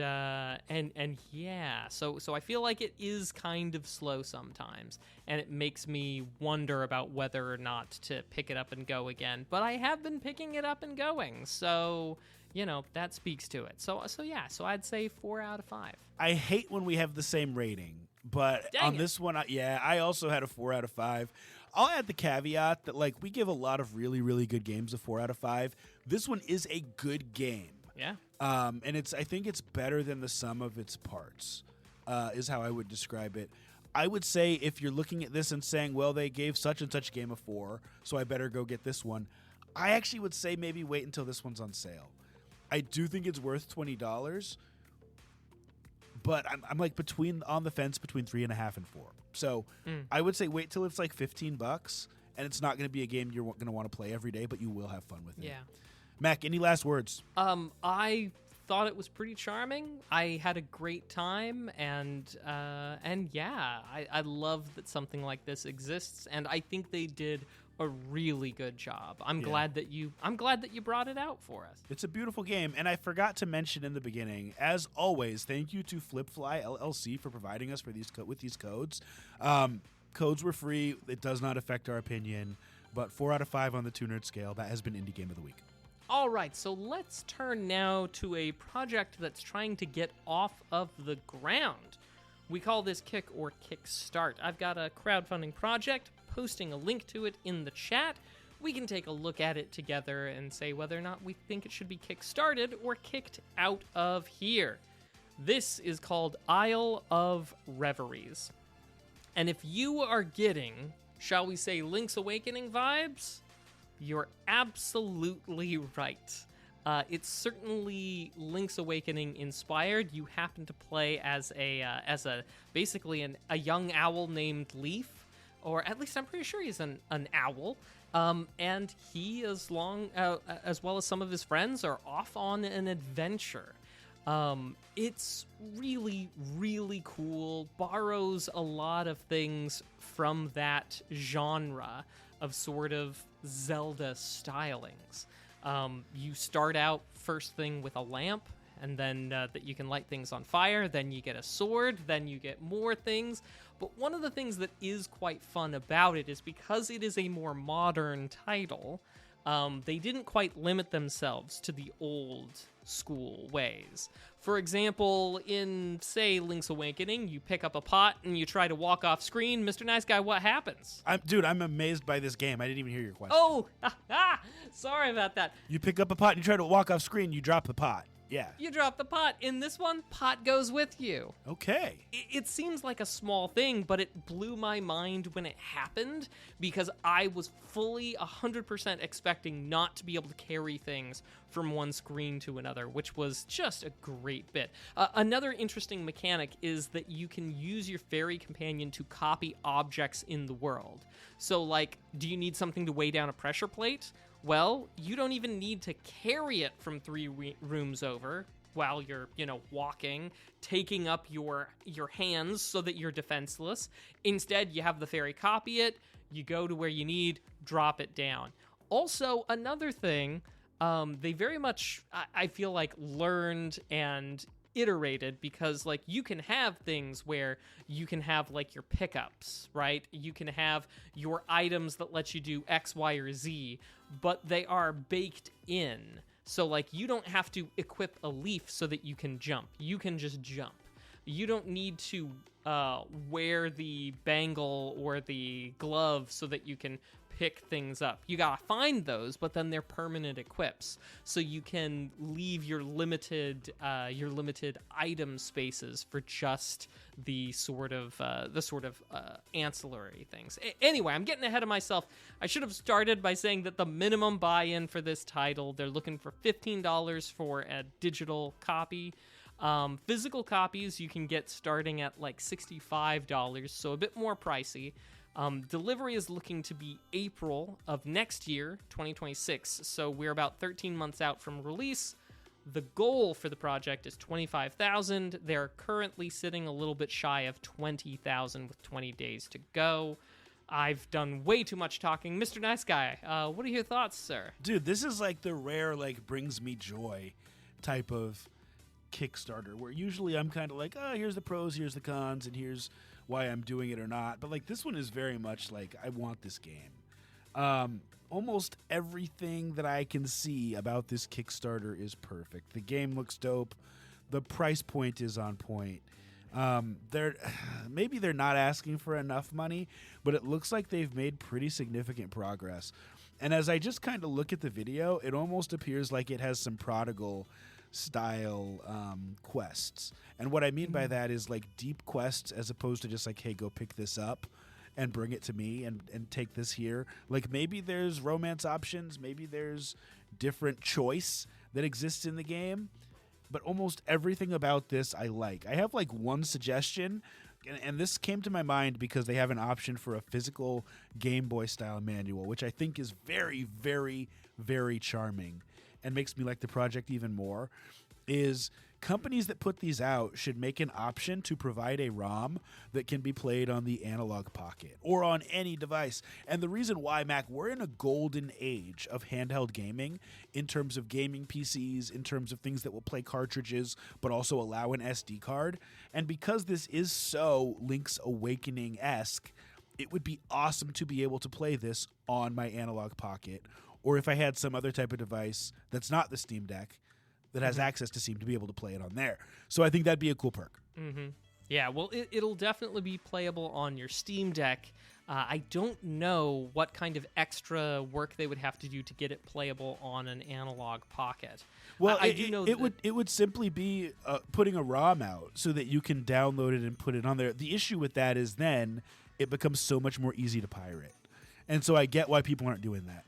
S2: yeah, so I feel like it is kind of slow sometimes, and it makes me wonder about whether or not to pick it up and go again. But I have been picking it up and going, so you know that speaks to it. So I'd say 4 out of 5.
S1: I hate when we have the same rating, but
S2: Dang it.
S1: this one, I also had a 4 out of 5. I'll add the caveat that like we give a lot of really, really good games a 4 out of 5. This one is a good game.
S2: Yeah.
S1: And I think it's better than the sum of its parts, is how I would describe it. I would say if you're looking at this and saying, well, they gave such and such game a 4, so I better go get this one. I actually would say maybe wait until this one's on sale. I do think it's worth $20, but I'm like on the fence between 3.5 and 4. So I would say wait till it's like $15, and it's not going to be a game you're going to want to play every day, but you will have fun with it.
S2: Yeah.
S1: Mac, any last words?
S2: I thought it was pretty charming. I had a great time, and yeah, I love that something like this exists, and I think they did a really good job. I'm glad that you brought it out for us.
S1: It's a beautiful game, and I forgot to mention in the beginning, as always, thank you to Flipfly LLC for providing us with these codes. Codes were free. It does not affect our opinion, but 4 out of 5 on the 2 Nerd scale. That has been Indie Game of the Week.
S2: All right, so let's turn now to a project that's trying to get off of the ground. We call this Kick or Kickstart. I've got a crowdfunding project, posting a link to it in the chat. We can take a look at it together and say whether or not we think it should be kickstarted or kicked out of here. This is called Isle of Reveries. And if you are getting, shall we say, Link's Awakening vibes, you're absolutely right. It's certainly Link's Awakening inspired. You happen to play as basically a young owl named Leaf, or at least I'm pretty sure he's an owl. And he, as well as some of his friends, are off on an adventure. It's really, really cool. Borrows a lot of things from that genre of sort of Zelda stylings. You start out first thing with a lamp, and then that you can light things on fire, then you get a sword, then you get more things. But one of the things that is quite fun about it is because it is a more modern title, they didn't quite limit themselves to the old school ways. For example, in, say, Link's Awakening, you pick up a pot and you try to walk off screen. Mr. Nice Guy, what happens?
S1: I'm amazed by this game. I didn't even hear your question.
S2: Oh, sorry about that.
S1: You pick up a pot and you try to walk off screen, you drop the pot. Yeah.
S2: You drop the pot. In this one, pot goes with you.
S1: Okay.
S2: It seems like a small thing, but it blew my mind when it happened because I was fully 100% expecting not to be able to carry things from one screen to another, which was just a great bit. Another interesting mechanic is that you can use your fairy companion to copy objects in the world. So, like, do you need something to weigh down a pressure plate? Well, you don't even need to carry it from 3 rooms over while you're, walking, taking up your hands so that you're defenseless. Instead, you have the fairy copy it, you go to where you need, drop it down. Also, another thing, they very much, I feel like, learned and iterated, because like you can have things where you can have like your pickups, right? You can have your items that let you do X, Y, or Z, but they are baked in. So like you don't have to equip a leaf so that you can jump. You can just jump. You don't need to wear the bangle or the glove so that you can pick things up. You gotta find those, but then they're permanent equips, so you can leave your limited item spaces for just the sort of ancillary things. Anyway, I'm getting ahead of myself. I should have started by saying that the minimum buy-in for this title, they're looking for $15 for a digital copy. Physical copies you can get starting at like $65, so a bit more pricey. Delivery is looking to be April of next year, 2026, so we're about 13 months out from release. The goal for the project is 25,000. They're currently sitting a little bit shy of 20,000 with 20 days to go. I've done way too much talking. Mr. Nice Guy, what are your thoughts, sir?
S1: Dude, this is like the rare, like, brings me joy type of Kickstarter, where usually I'm kind of like, oh, here's the pros, here's the cons, and here's why I'm doing it or not. But like this one is very much like, I want this game. Almost everything that I can see about this Kickstarter is perfect. The game looks dope. The price point is on point. Maybe they're not asking for enough money, but it looks like they've made pretty significant progress. And as I just kind of look at the video, it almost appears like it has some Prodigal style quests. And what I mean by that is like deep quests, as opposed to just like, hey, go pick this up and bring it to me and take this here. Like maybe there's romance options, maybe there's different choice that exists in the game, but almost everything about this I like. I have like one suggestion, and this came to my mind because they have an option for a physical Game Boy style manual, which I think is very, very, very charming and makes me like the project even more. Is companies that put these out should make an option to provide a ROM that can be played on the Analog Pocket or on any device. And the reason why, Mac, we're in a golden age of handheld gaming in terms of gaming PCs, in terms of things that will play cartridges but also allow an SD card. And because this is so Link's Awakening-esque, it would be awesome to be able to play this on my Analog Pocket, or if I had some other type of device that's not the Steam Deck that has access to Steam, to be able to play it on there. So I think that'd be a cool perk.
S2: Mm-hmm. Yeah, well, it'll definitely be playable on your Steam Deck. I don't know what kind of extra work they would have to do to get it playable on an Analog Pocket.
S1: Well, I do know it would simply be putting a ROM out so that you can download it and put it on there. The issue with that is then it becomes so much more easy to pirate. And so I get why people aren't doing that.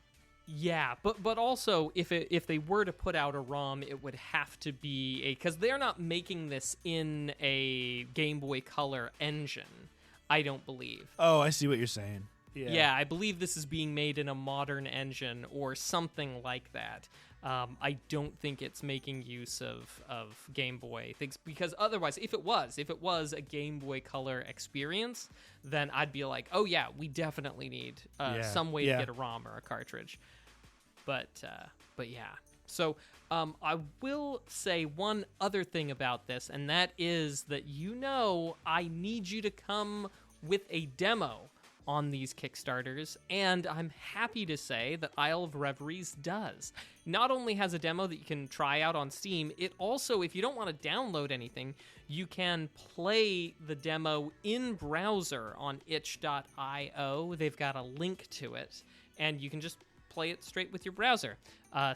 S2: Yeah, but also if they were to put out a ROM, it would have to be because they're not making this in a Game Boy Color engine, I don't believe.
S1: Oh, I see what you're saying.
S2: Yeah, I believe this is being made in a modern engine or something like that. I don't think it's making use of Game Boy things, because otherwise, if it was a Game Boy Color experience, then I'd be like, oh yeah, we definitely need some way to get a ROM or a cartridge. But yeah. So I will say one other thing about this, and that is that I need you to come with a demo on these Kickstarters, and I'm happy to say that Isle of Reveries does. Not only has a demo that you can try out on Steam, it also, if you don't want to download anything, you can play the demo in browser on itch.io. They've got a link to it, and you can just play it straight with your browser.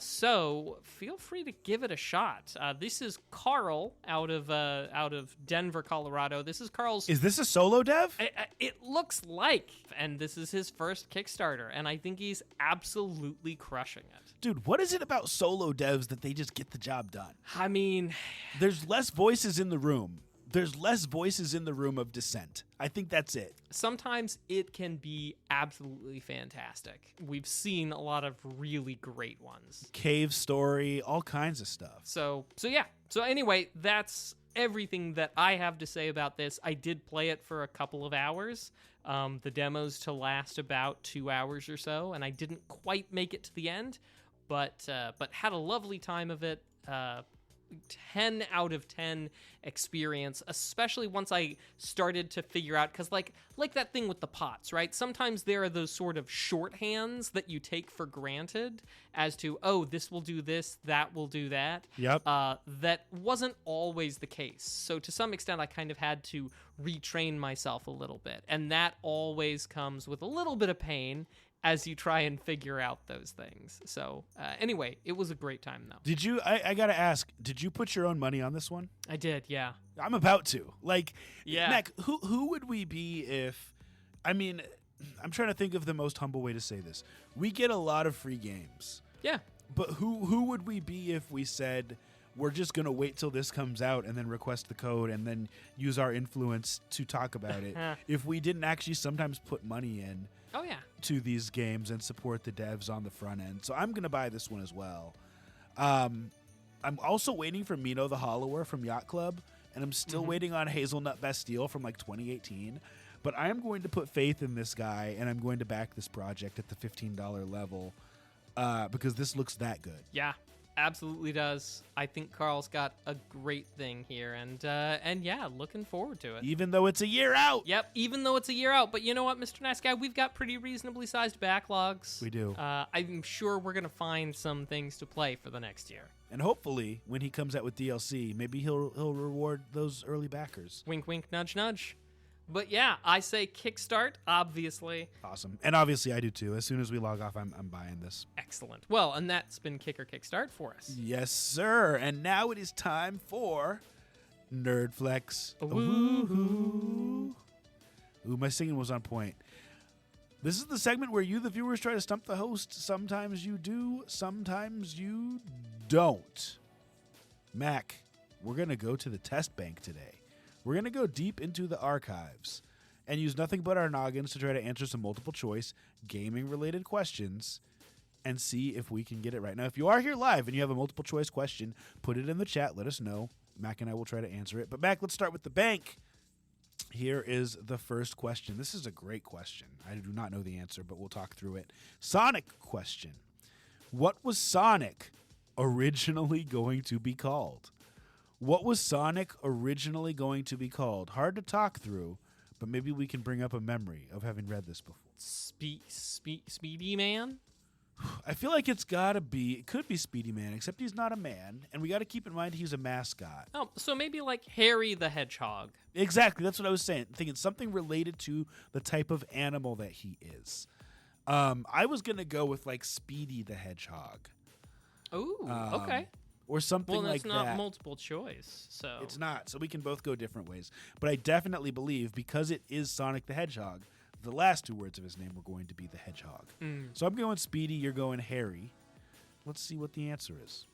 S2: So feel free to give it a shot. This is Carl out of Denver, Colorado. This is Carl's.
S1: Is this a solo dev?
S2: It looks like, and this is his first Kickstarter, and I think he's absolutely crushing it.
S1: Dude, what is it about solo devs that they just get the job done?
S2: I mean,
S1: there's less voices in the room. There's less voices in the room of dissent. I think that's it.
S2: Sometimes it can be absolutely fantastic. We've seen a lot of really great ones.
S1: Cave Story, all kinds of stuff.
S2: So yeah. So anyway, that's everything that I have to say about this. I did play it for a couple of hours. The demo's to last about 2 hours or so, and I didn't quite make it to the end, but had a lovely time of it. 10 out of 10 experience, especially once I started to figure out, because like that thing with the pots, right? Sometimes there are those sort of shorthands that you take for granted as to, oh, this will do this, that will do that.
S1: Yep.
S2: That wasn't always the case. So to some extent, I kind of had to retrain myself a little bit. And that always comes with a little bit of pain as you try and figure out those things. So anyway, it was a great time, though.
S1: Did you, I got to ask, did you put your own money on this one?
S2: I did, yeah.
S1: I'm about to. Like,
S2: Yeah.
S1: Mac, who would we be if, I mean, I'm trying to think of the most humble way to say this. We get a lot of free games.
S2: Yeah.
S1: But who would we be if we said, we're just going to wait till this comes out and then request the code and then use our influence to talk about it? If we didn't actually sometimes put money in
S2: Oh, yeah.
S1: to these games and support the devs on the front end. So I'm going to buy this one as well. I'm also waiting for Mino the Hollower from Yacht Club, and I'm still waiting on Hazelnut Bastille from like 2018. But I am going to put faith in this guy, and I'm going to back this project at the $15 level because this looks that good.
S2: Yeah, absolutely does. I think Carl's got a great thing here, and yeah, looking forward to it.
S1: Even though it's a year out.
S2: Yep, even though it's a year out. But you know what, Mr. Nice Guy? We've got pretty reasonably sized backlogs.
S1: We do.
S2: I'm sure we're going to find some things to play for the next year.
S1: And hopefully, when he comes out with DLC, maybe he'll reward those early backers.
S2: Wink, wink, nudge, nudge. But yeah, I say kickstart, obviously.
S1: Awesome. And obviously, I do too. As soon as we log off, I'm buying this.
S2: Excellent. Well, and that's been Kicker Kickstart for us.
S1: Yes, sir. And now it is time for Nerd Flex. Ooh, my singing was on point. This is the segment where you, the viewers, try to stump the host. Sometimes you do, sometimes you don't. Mac, we're going to go to the test bank today. We're going to go deep into the archives and use nothing but our noggins to try to answer some multiple choice gaming-related questions and see if we can get it right. Now, if you are here live and you have a multiple choice question, put it in the chat. Let us know. Mac and I will try to answer it. But Mac, let's start with the bank. Here is the first question. This is a great question. I do not know the answer, but we'll talk through it. Sonic question. What was Sonic originally going to be called? What was Sonic originally going to be called? Hard to talk through, but maybe we can bring up a memory of having read this before.
S2: Speedy Man?
S1: I feel like it could be Speedy Man, except he's not a man, and we got to keep in mind he's a mascot.
S2: Oh, so maybe like Harry the Hedgehog.
S1: Exactly, that's what I was saying. Thinking something related to the type of animal that he is. I was going to go with like Speedy the Hedgehog.
S2: Ooh, okay.
S1: Or something like that.
S2: Well, that's not multiple choice, so...
S1: It's not, so we can both go different ways. But I definitely believe, because it is Sonic the Hedgehog, the last two words of his name were going to be the Hedgehog. So I'm going Speedy, you're going Harry. Let's see what the answer is.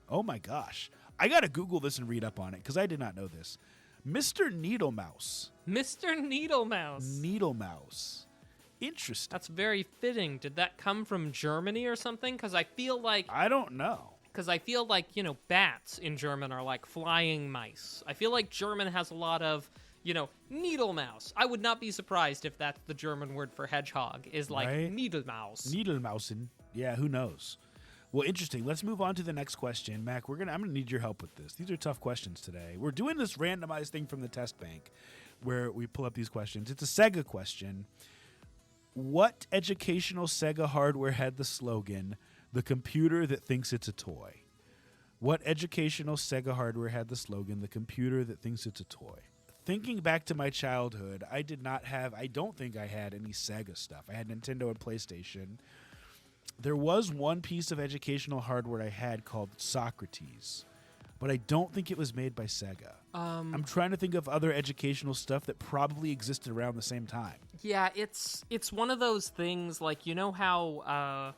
S1: Oh my gosh. I got to Google this and read up on it, because I did not know this. Mr. Needlemouse.
S2: Mr. Needlemouse.
S1: Needlemouse. Interesting.
S2: That's very fitting. Did that come from Germany or something? Because I feel like...
S1: I don't know.
S2: Because I feel like, bats in German are like flying mice. I feel like German has a lot of, Needlemouse. I would not be surprised if that's the German word for hedgehog, is like
S1: right?
S2: Needlemouse.
S1: Needlemausen. Yeah, who knows? Well, interesting. Let's move on to the next question. Mac, I'm going to need your help with this. These are tough questions today. We're doing this randomized thing from the test bank where we pull up these questions. It's a Sega question. What educational Sega hardware had the slogan, "The computer that thinks it's a toy"? What educational Sega hardware had the slogan, "The computer that thinks it's a toy"? Thinking back to my childhood, I don't think I had any Sega stuff. I had Nintendo and PlayStation. There was one piece of educational hardware I had called Socrates, but I don't think it was made by Sega. I'm trying to think of other educational stuff that probably existed around the same time.
S2: Yeah, it's one of those things, like, how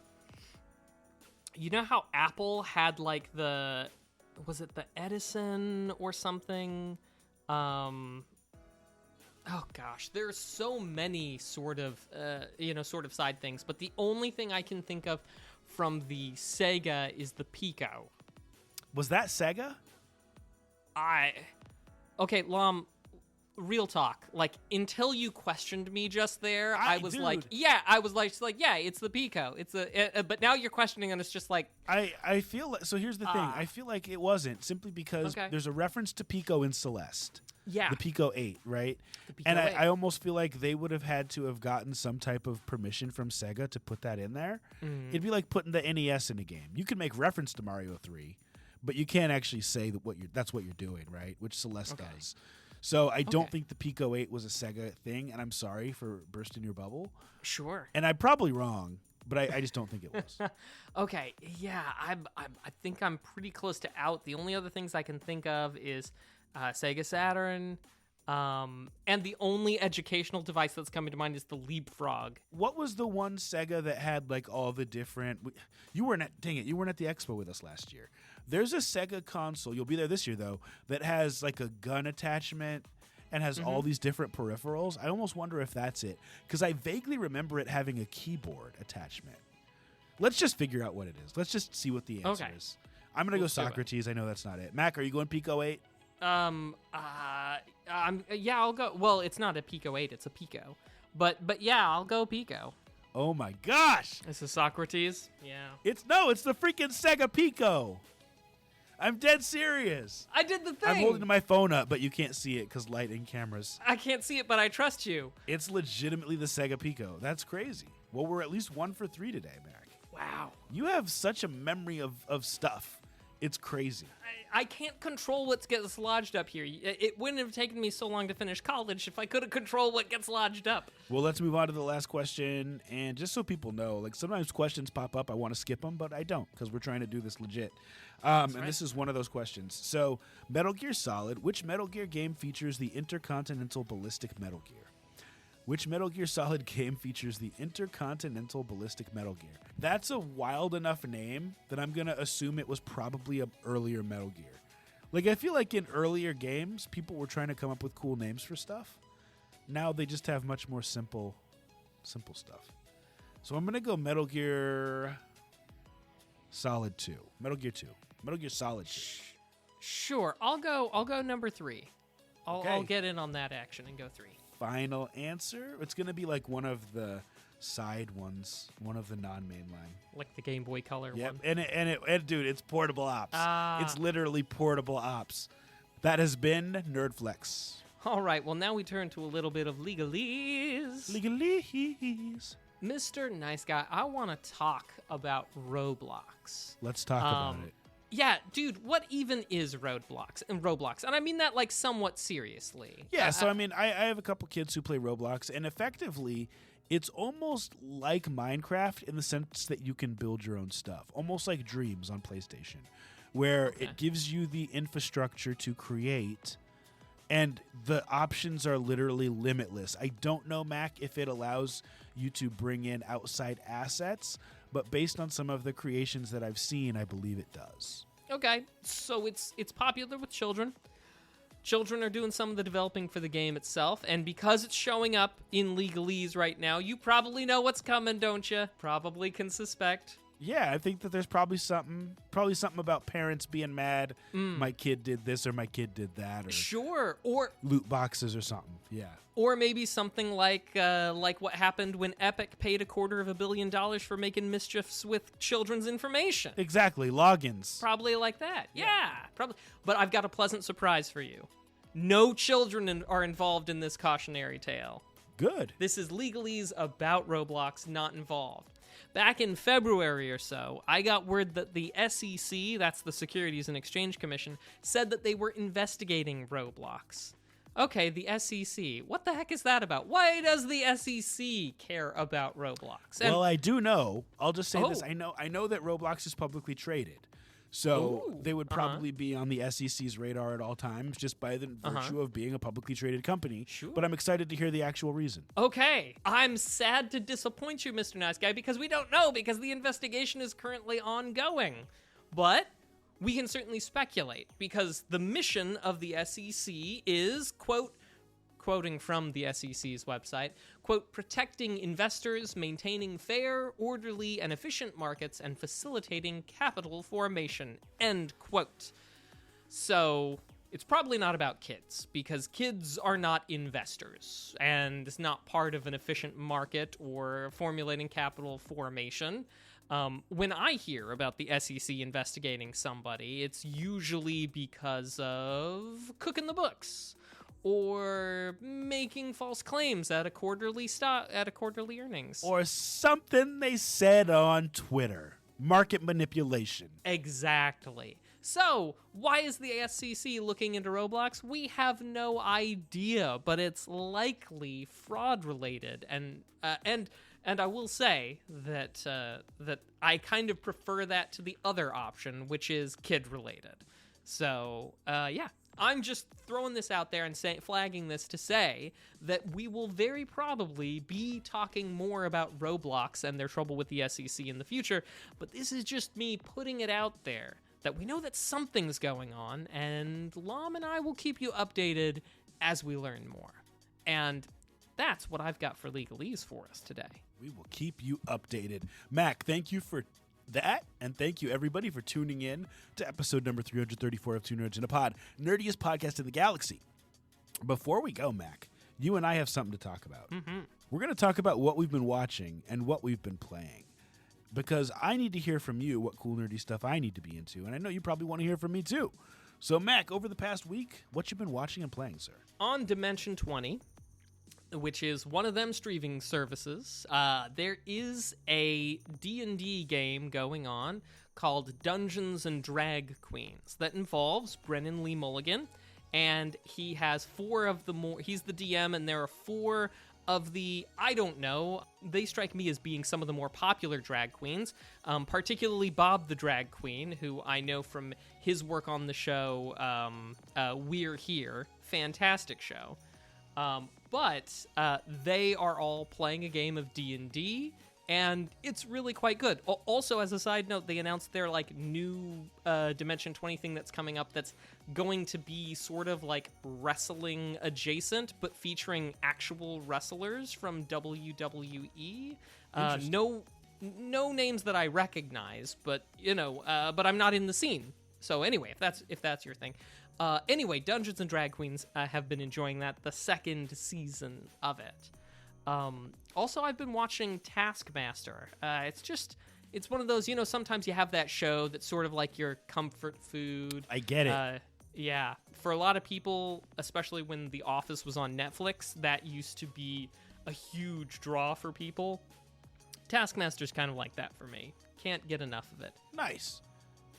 S2: Apple had like was it the Edison or something? Oh gosh, there's so many sort of side things, but the only thing I can think of from the Sega is the Pico.
S1: Was that Sega?
S2: Okay, Lom, real talk. Like, until you questioned me just there, I was
S1: dude.
S2: like, yeah, it's the Pico. It's but now you're questioning, and it's just like,
S1: I feel like, so here's the thing. I feel like it wasn't, simply because there's a reference to Pico in Celeste.
S2: Yeah.
S1: The Pico 8, right?
S2: The Pico
S1: and
S2: 8.
S1: I almost feel like they would have had to have gotten some type of permission from Sega to put that in there. It'd be like putting the NES in a game. You can make reference to Mario 3, but you can't actually say that that's what you're doing, right? Which Celeste does. So I don't think the Pico 8 was a Sega thing, and I'm sorry for bursting your bubble.
S2: Sure.
S1: And I'm probably wrong, but I just don't think it was.
S2: Okay, yeah, I think I'm pretty close to out. The only other things I can think of is Sega Saturn, and the only educational device that's coming to mind is the Leapfrog.
S1: What was the one Sega that had like all the different? You weren't at the expo with us last year. There's a Sega console. You'll be there this year though. That has like a gun attachment and has all these different peripherals. I almost wonder if that's it, because I vaguely remember it having a keyboard attachment. Let's just figure out what it is. Let's just see what the answer is. I'm gonna go Socrates. I know that's not it. Mac, are you going Pico 8?
S2: I'll go. Well, it's not a Pico 8, it's a Pico. But yeah, I'll go Pico.
S1: Oh my gosh!
S2: This is Socrates? Yeah.
S1: It's the freaking Sega Pico. I'm dead serious.
S2: I did the thing.
S1: I'm holding my phone up, but you can't see it because light and cameras.
S2: I can't see it, but I trust you.
S1: It's legitimately the Sega Pico. That's crazy. Well, we're at least 1 for 3 today, Mac.
S2: Wow.
S1: You have such a memory of stuff. It's crazy.
S2: I can't control what gets lodged up here. It wouldn't have taken me so long to finish college if I could have controlled what gets lodged up.
S1: Well, let's move on to the last question. And just so people know, like sometimes questions pop up, I want to skip them, but I don't because we're trying to do this legit. And this is one of those questions. So, Metal Gear Solid, which Metal Gear game features the Intercontinental Ballistic Metal Gear? Which Metal Gear Solid game features the Intercontinental Ballistic Metal Gear? That's a wild enough name that I'm going to assume it was probably an earlier Metal Gear. Like, I feel like in earlier games, people were trying to come up with cool names for stuff. Now they just have much more simple stuff. So I'm going to go Metal Gear Solid 2. Metal Gear 2. Metal Gear Solid 2.
S2: Sure. I'll go number 3. I'll get in on that action and go 3.
S1: Final answer? It's going to be like one of the side ones, one of the non-mainline.
S2: Like the Game Boy Color one.
S1: And dude, it's portable ops. It's literally portable ops. That has been Nerdflex.
S2: All right, well, now we turn to a little bit of legalese.
S1: Legalese.
S2: Mr. Nice Guy, I want to talk about Roblox.
S1: Let's talk about it.
S2: Yeah, dude, what even is Roblox? And I mean that, like, somewhat seriously.
S1: Yeah, so, I mean, I have a couple kids who play Roblox, and effectively, it's almost like Minecraft in the sense that you can build your own stuff. Almost like Dreams on PlayStation, where it gives you the infrastructure to create, and the options are literally limitless. I don't know, Mac, if it allows you to bring in outside assets, but based on some of the creations that I've seen, I believe it does.
S2: Okay, so it's popular with children. Children are doing some of the developing for the game itself, and because it's showing up in legalese right now, you probably know what's coming, don't you? Probably can suspect.
S1: Yeah, I think that there's probably something about parents being mad. My kid did this or my kid did that, or
S2: sure, or
S1: loot boxes or something. Yeah,
S2: or maybe something like what happened when Epic paid $250 million for making mischiefs with children's information.
S1: Exactly, logins.
S2: Probably like that. Yeah, probably. But I've got a pleasant surprise for you. No children are involved in this cautionary tale.
S1: Good.
S2: This is legalese about Roblox, not involved. Back in February or so, I got word that the SEC, that's the Securities and Exchange Commission, said that they were investigating Roblox. Okay, the SEC. What the heck is that about? Why does the SEC care about Roblox?
S1: Well, I do know. I'll just say this. I know that Roblox is publicly traded. So they would probably be on the SEC's radar at all times just by the virtue of being a publicly traded company.
S2: Sure.
S1: But I'm excited to hear the actual reason.
S2: Okay. I'm sad to disappoint you, Mr. Nice Guy, because we don't know, because the investigation is currently ongoing. But we can certainly speculate, because the mission of the SEC is, quoting from the SEC's website, quote, protecting investors, maintaining fair, orderly, and efficient markets, and facilitating capital formation, end quote. So, it's probably not about kids, because kids are not investors, and it's not part of an efficient market or formulating capital formation. When I hear about the SEC investigating somebody, it's usually because of cooking the books or making false claims at a quarterly earnings.
S1: Or something they said on Twitter. Market manipulation.
S2: Exactly. So, why is the SEC looking into Roblox? We have no idea, but it's likely fraud related. And I will say that that I kind of prefer that to the other option, which is kid related. So, yeah. I'm just throwing this out there and flagging this to say that we will very probably be talking more about Roblox and their trouble with the SEC in the future, but this is just me putting it out there that we know that something's going on, and Lom and I will keep you updated as we learn more. And that's what I've got for Legalese for us today.
S1: We will keep you updated. Mac, thank you for that, and thank you everybody for tuning in to episode number 334 of Two Nerds in a Pod, nerdiest podcast in the galaxy. Before we go, Mac, you and I have something to talk about. We're going to talk about what we've been watching and what we've been playing, because I need to hear from you what cool nerdy stuff I need to be into, and I know you probably want to hear from me too. So Mac, over the past week, what you been watching and playing, sir?
S2: On Dimension 20, which is one of them streaming services, there is a D&D game going on called Dungeons and Drag Queens that involves Brennan Lee Mulligan, and he has he's the DM, and there are 4 of the, I don't know, they strike me as being some of the more popular drag queens, particularly Bob the Drag Queen, who I know from his work on the show We're Here, fantastic show. But they are all playing a game of D&D, and it's really quite good. Also, as a side note, they announced their new Dimension 20 thing that's coming up that's going to be sort of like wrestling adjacent, but featuring actual wrestlers from WWE. No names that I recognize, but but I'm not in the scene. So anyway, if that's your thing. Anyway, Dungeons and Drag Queens have been enjoying that, the second season of it. Also, I've been watching Taskmaster. It's one of those, sometimes you have that show that's sort of like your comfort food.
S1: I get it.
S2: Yeah. For a lot of people, especially when The Office was on Netflix, that used to be a huge draw for people. Taskmaster's kind of like that for me. Can't get enough of it.
S1: Nice.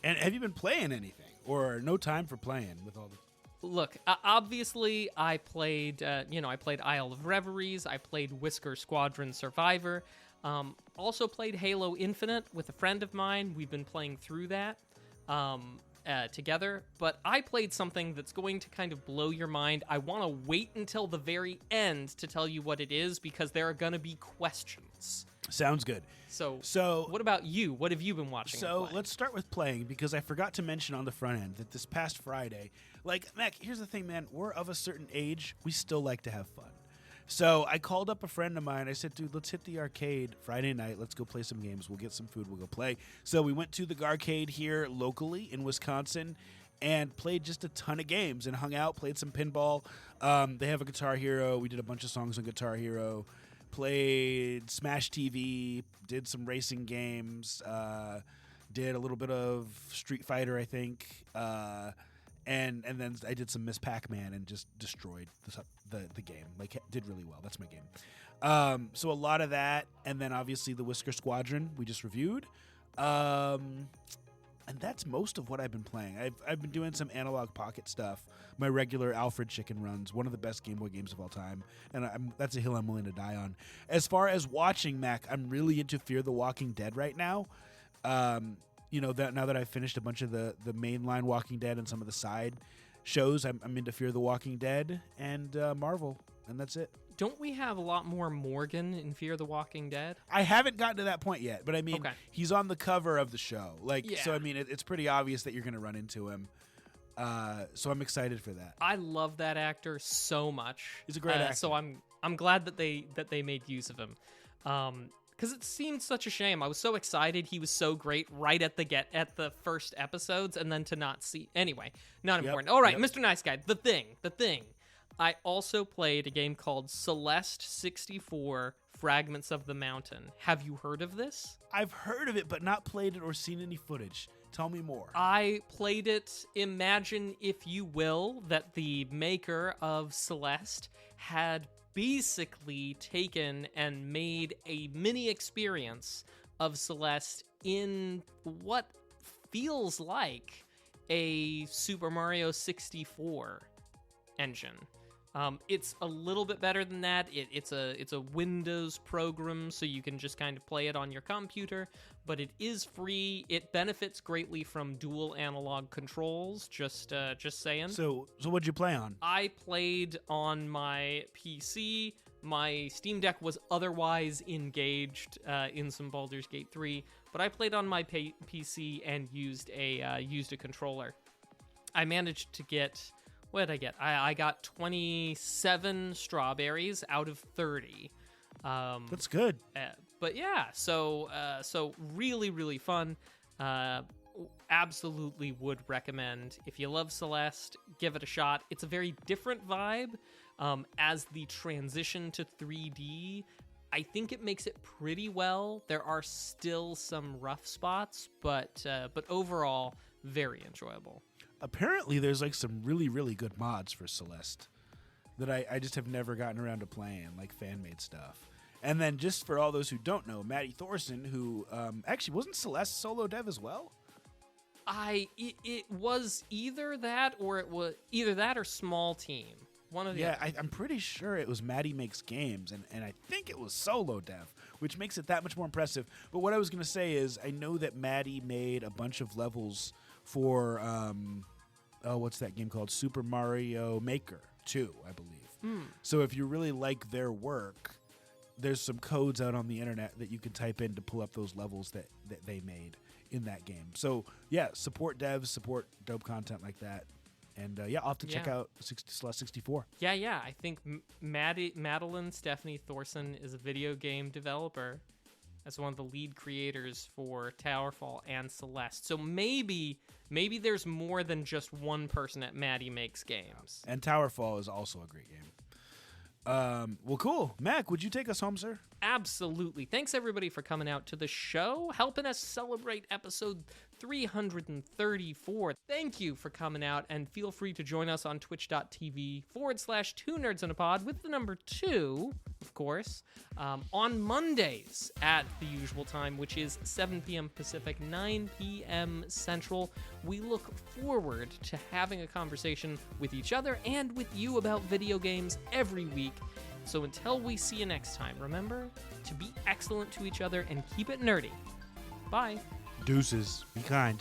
S1: And have you been playing anything? Or no time for playing with all the...
S2: Look, obviously, I played Isle of Reveries. I played Whisker Squadron Survivor. Also played Halo Infinite with a friend of mine. We've been playing through that together. But I played something that's going to kind of blow your mind. I want to wait until the very end to tell you what it is, because there are going to be questions.
S1: Sounds good.
S2: So what about you? What have you been watching?
S1: So let's start with playing, because I forgot to mention on the front end that this past Friday, Mac, here's the thing, man. We're of a certain age. We still like to have fun. So I called up a friend of mine. I said, dude, let's hit the arcade Friday night. Let's go play some games. We'll get some food. We'll go play. So we went to the arcade here locally in Wisconsin and played just a ton of games and hung out, played some pinball. They have a Guitar Hero. We did a bunch of songs on Guitar Hero. Played Smash TV, did some racing games, did a little bit of Street Fighter, I think, and then I did some Miss Pac-Man and just destroyed the game. Did really well. That's my game. So a lot of that, and then obviously the Whisker Squadron we just reviewed. And that's most of what I've been playing. I've been doing some Analog Pocket stuff, my regular Alfred Chicken runs, one of the best Game Boy games of all time, and that's a hill I'm willing to die on. As far as watching, Mac, I'm really into Fear the Walking Dead right now. That now that I've finished a bunch of the mainline Walking Dead and some of the side shows, I'm into Fear the Walking Dead and Marvel, and that's it.
S2: Don't we have a lot more Morgan in Fear the Walking Dead?
S1: I haven't gotten to that point yet, but I mean,
S2: okay.
S1: He's on the cover of the show.
S2: Yeah.
S1: So I mean, it's pretty obvious that you're going to run into him. So I'm excited for that.
S2: I love that actor so much.
S1: He's a great actor.
S2: So I'm glad that they made use of him. because it seemed such a shame. I was so excited. He was so great right at the first episodes, and then to not see. Anyway, not important. All right, Mr. Nice Guy. The thing. I also played a game called Celeste 64 Fragments of the Mountain. Have you heard of this?
S1: I've heard of it, but not played it or seen any footage. Tell me more.
S2: I played it. Imagine, if you will, that the maker of Celeste had basically taken and made a mini experience of Celeste in what feels like a Super Mario 64 engine. It's a little bit better than that. It's a Windows program, so you can just kind of play it on your computer, but it is free. It benefits greatly from dual analog controls, just saying.
S1: So what'd you play on?
S2: I played on my PC. My Steam Deck was otherwise engaged in some Baldur's Gate 3, but I played on my PC and used a controller. I managed to get... What did I get? I got 27 strawberries out of 30.
S1: That's good.
S2: But yeah, so really, really fun. Absolutely would recommend. If you love Celeste, give it a shot. It's a very different vibe. As the transition to 3D, I think it makes it pretty well. There are still some rough spots, but overall, very enjoyable.
S1: Apparently, there's like some really, really good mods for Celeste that I just have never gotten around to playing, like fan-made stuff. And then just for all those who don't know, Maddie Thorson, who actually wasn't Celeste solo dev as well?
S2: It was either that or small team. One of the
S1: other. I'm pretty sure it was Maddie Makes Games, and I think it was solo dev, which makes it that much more impressive. But what I was going to say is I know that Maddie made a bunch of levels for, what's that game called? Super Mario Maker 2, I believe. So if you really like their work, there's some codes out on the internet that you can type in to pull up those levels that they made in that game. So, yeah, support devs, support dope content like that. And, I'll have to check out Celeste 64.
S2: Yeah. I think Madeline Stephanie Thorson is a video game developer as one of the lead creators for Towerfall and Celeste. So maybe there's more than just one person at Maddie Makes Games.
S1: And Towerfall is also a great game. Well, cool. Mac, would you take us home, sir?
S2: Absolutely. Thanks, everybody, for coming out to the show, helping us celebrate episode 334. Thank you for coming out, and feel free to join us on twitch.tv/2nerdsandapod with the number 2, of course, on Mondays at the usual time, which is 7 p.m. Pacific, 9 p.m. Central. We look forward to having a conversation with each other and with you about video games every week. So until we see you next time, remember to be excellent to each other and keep it nerdy. Bye.
S1: Deuces. Be kind.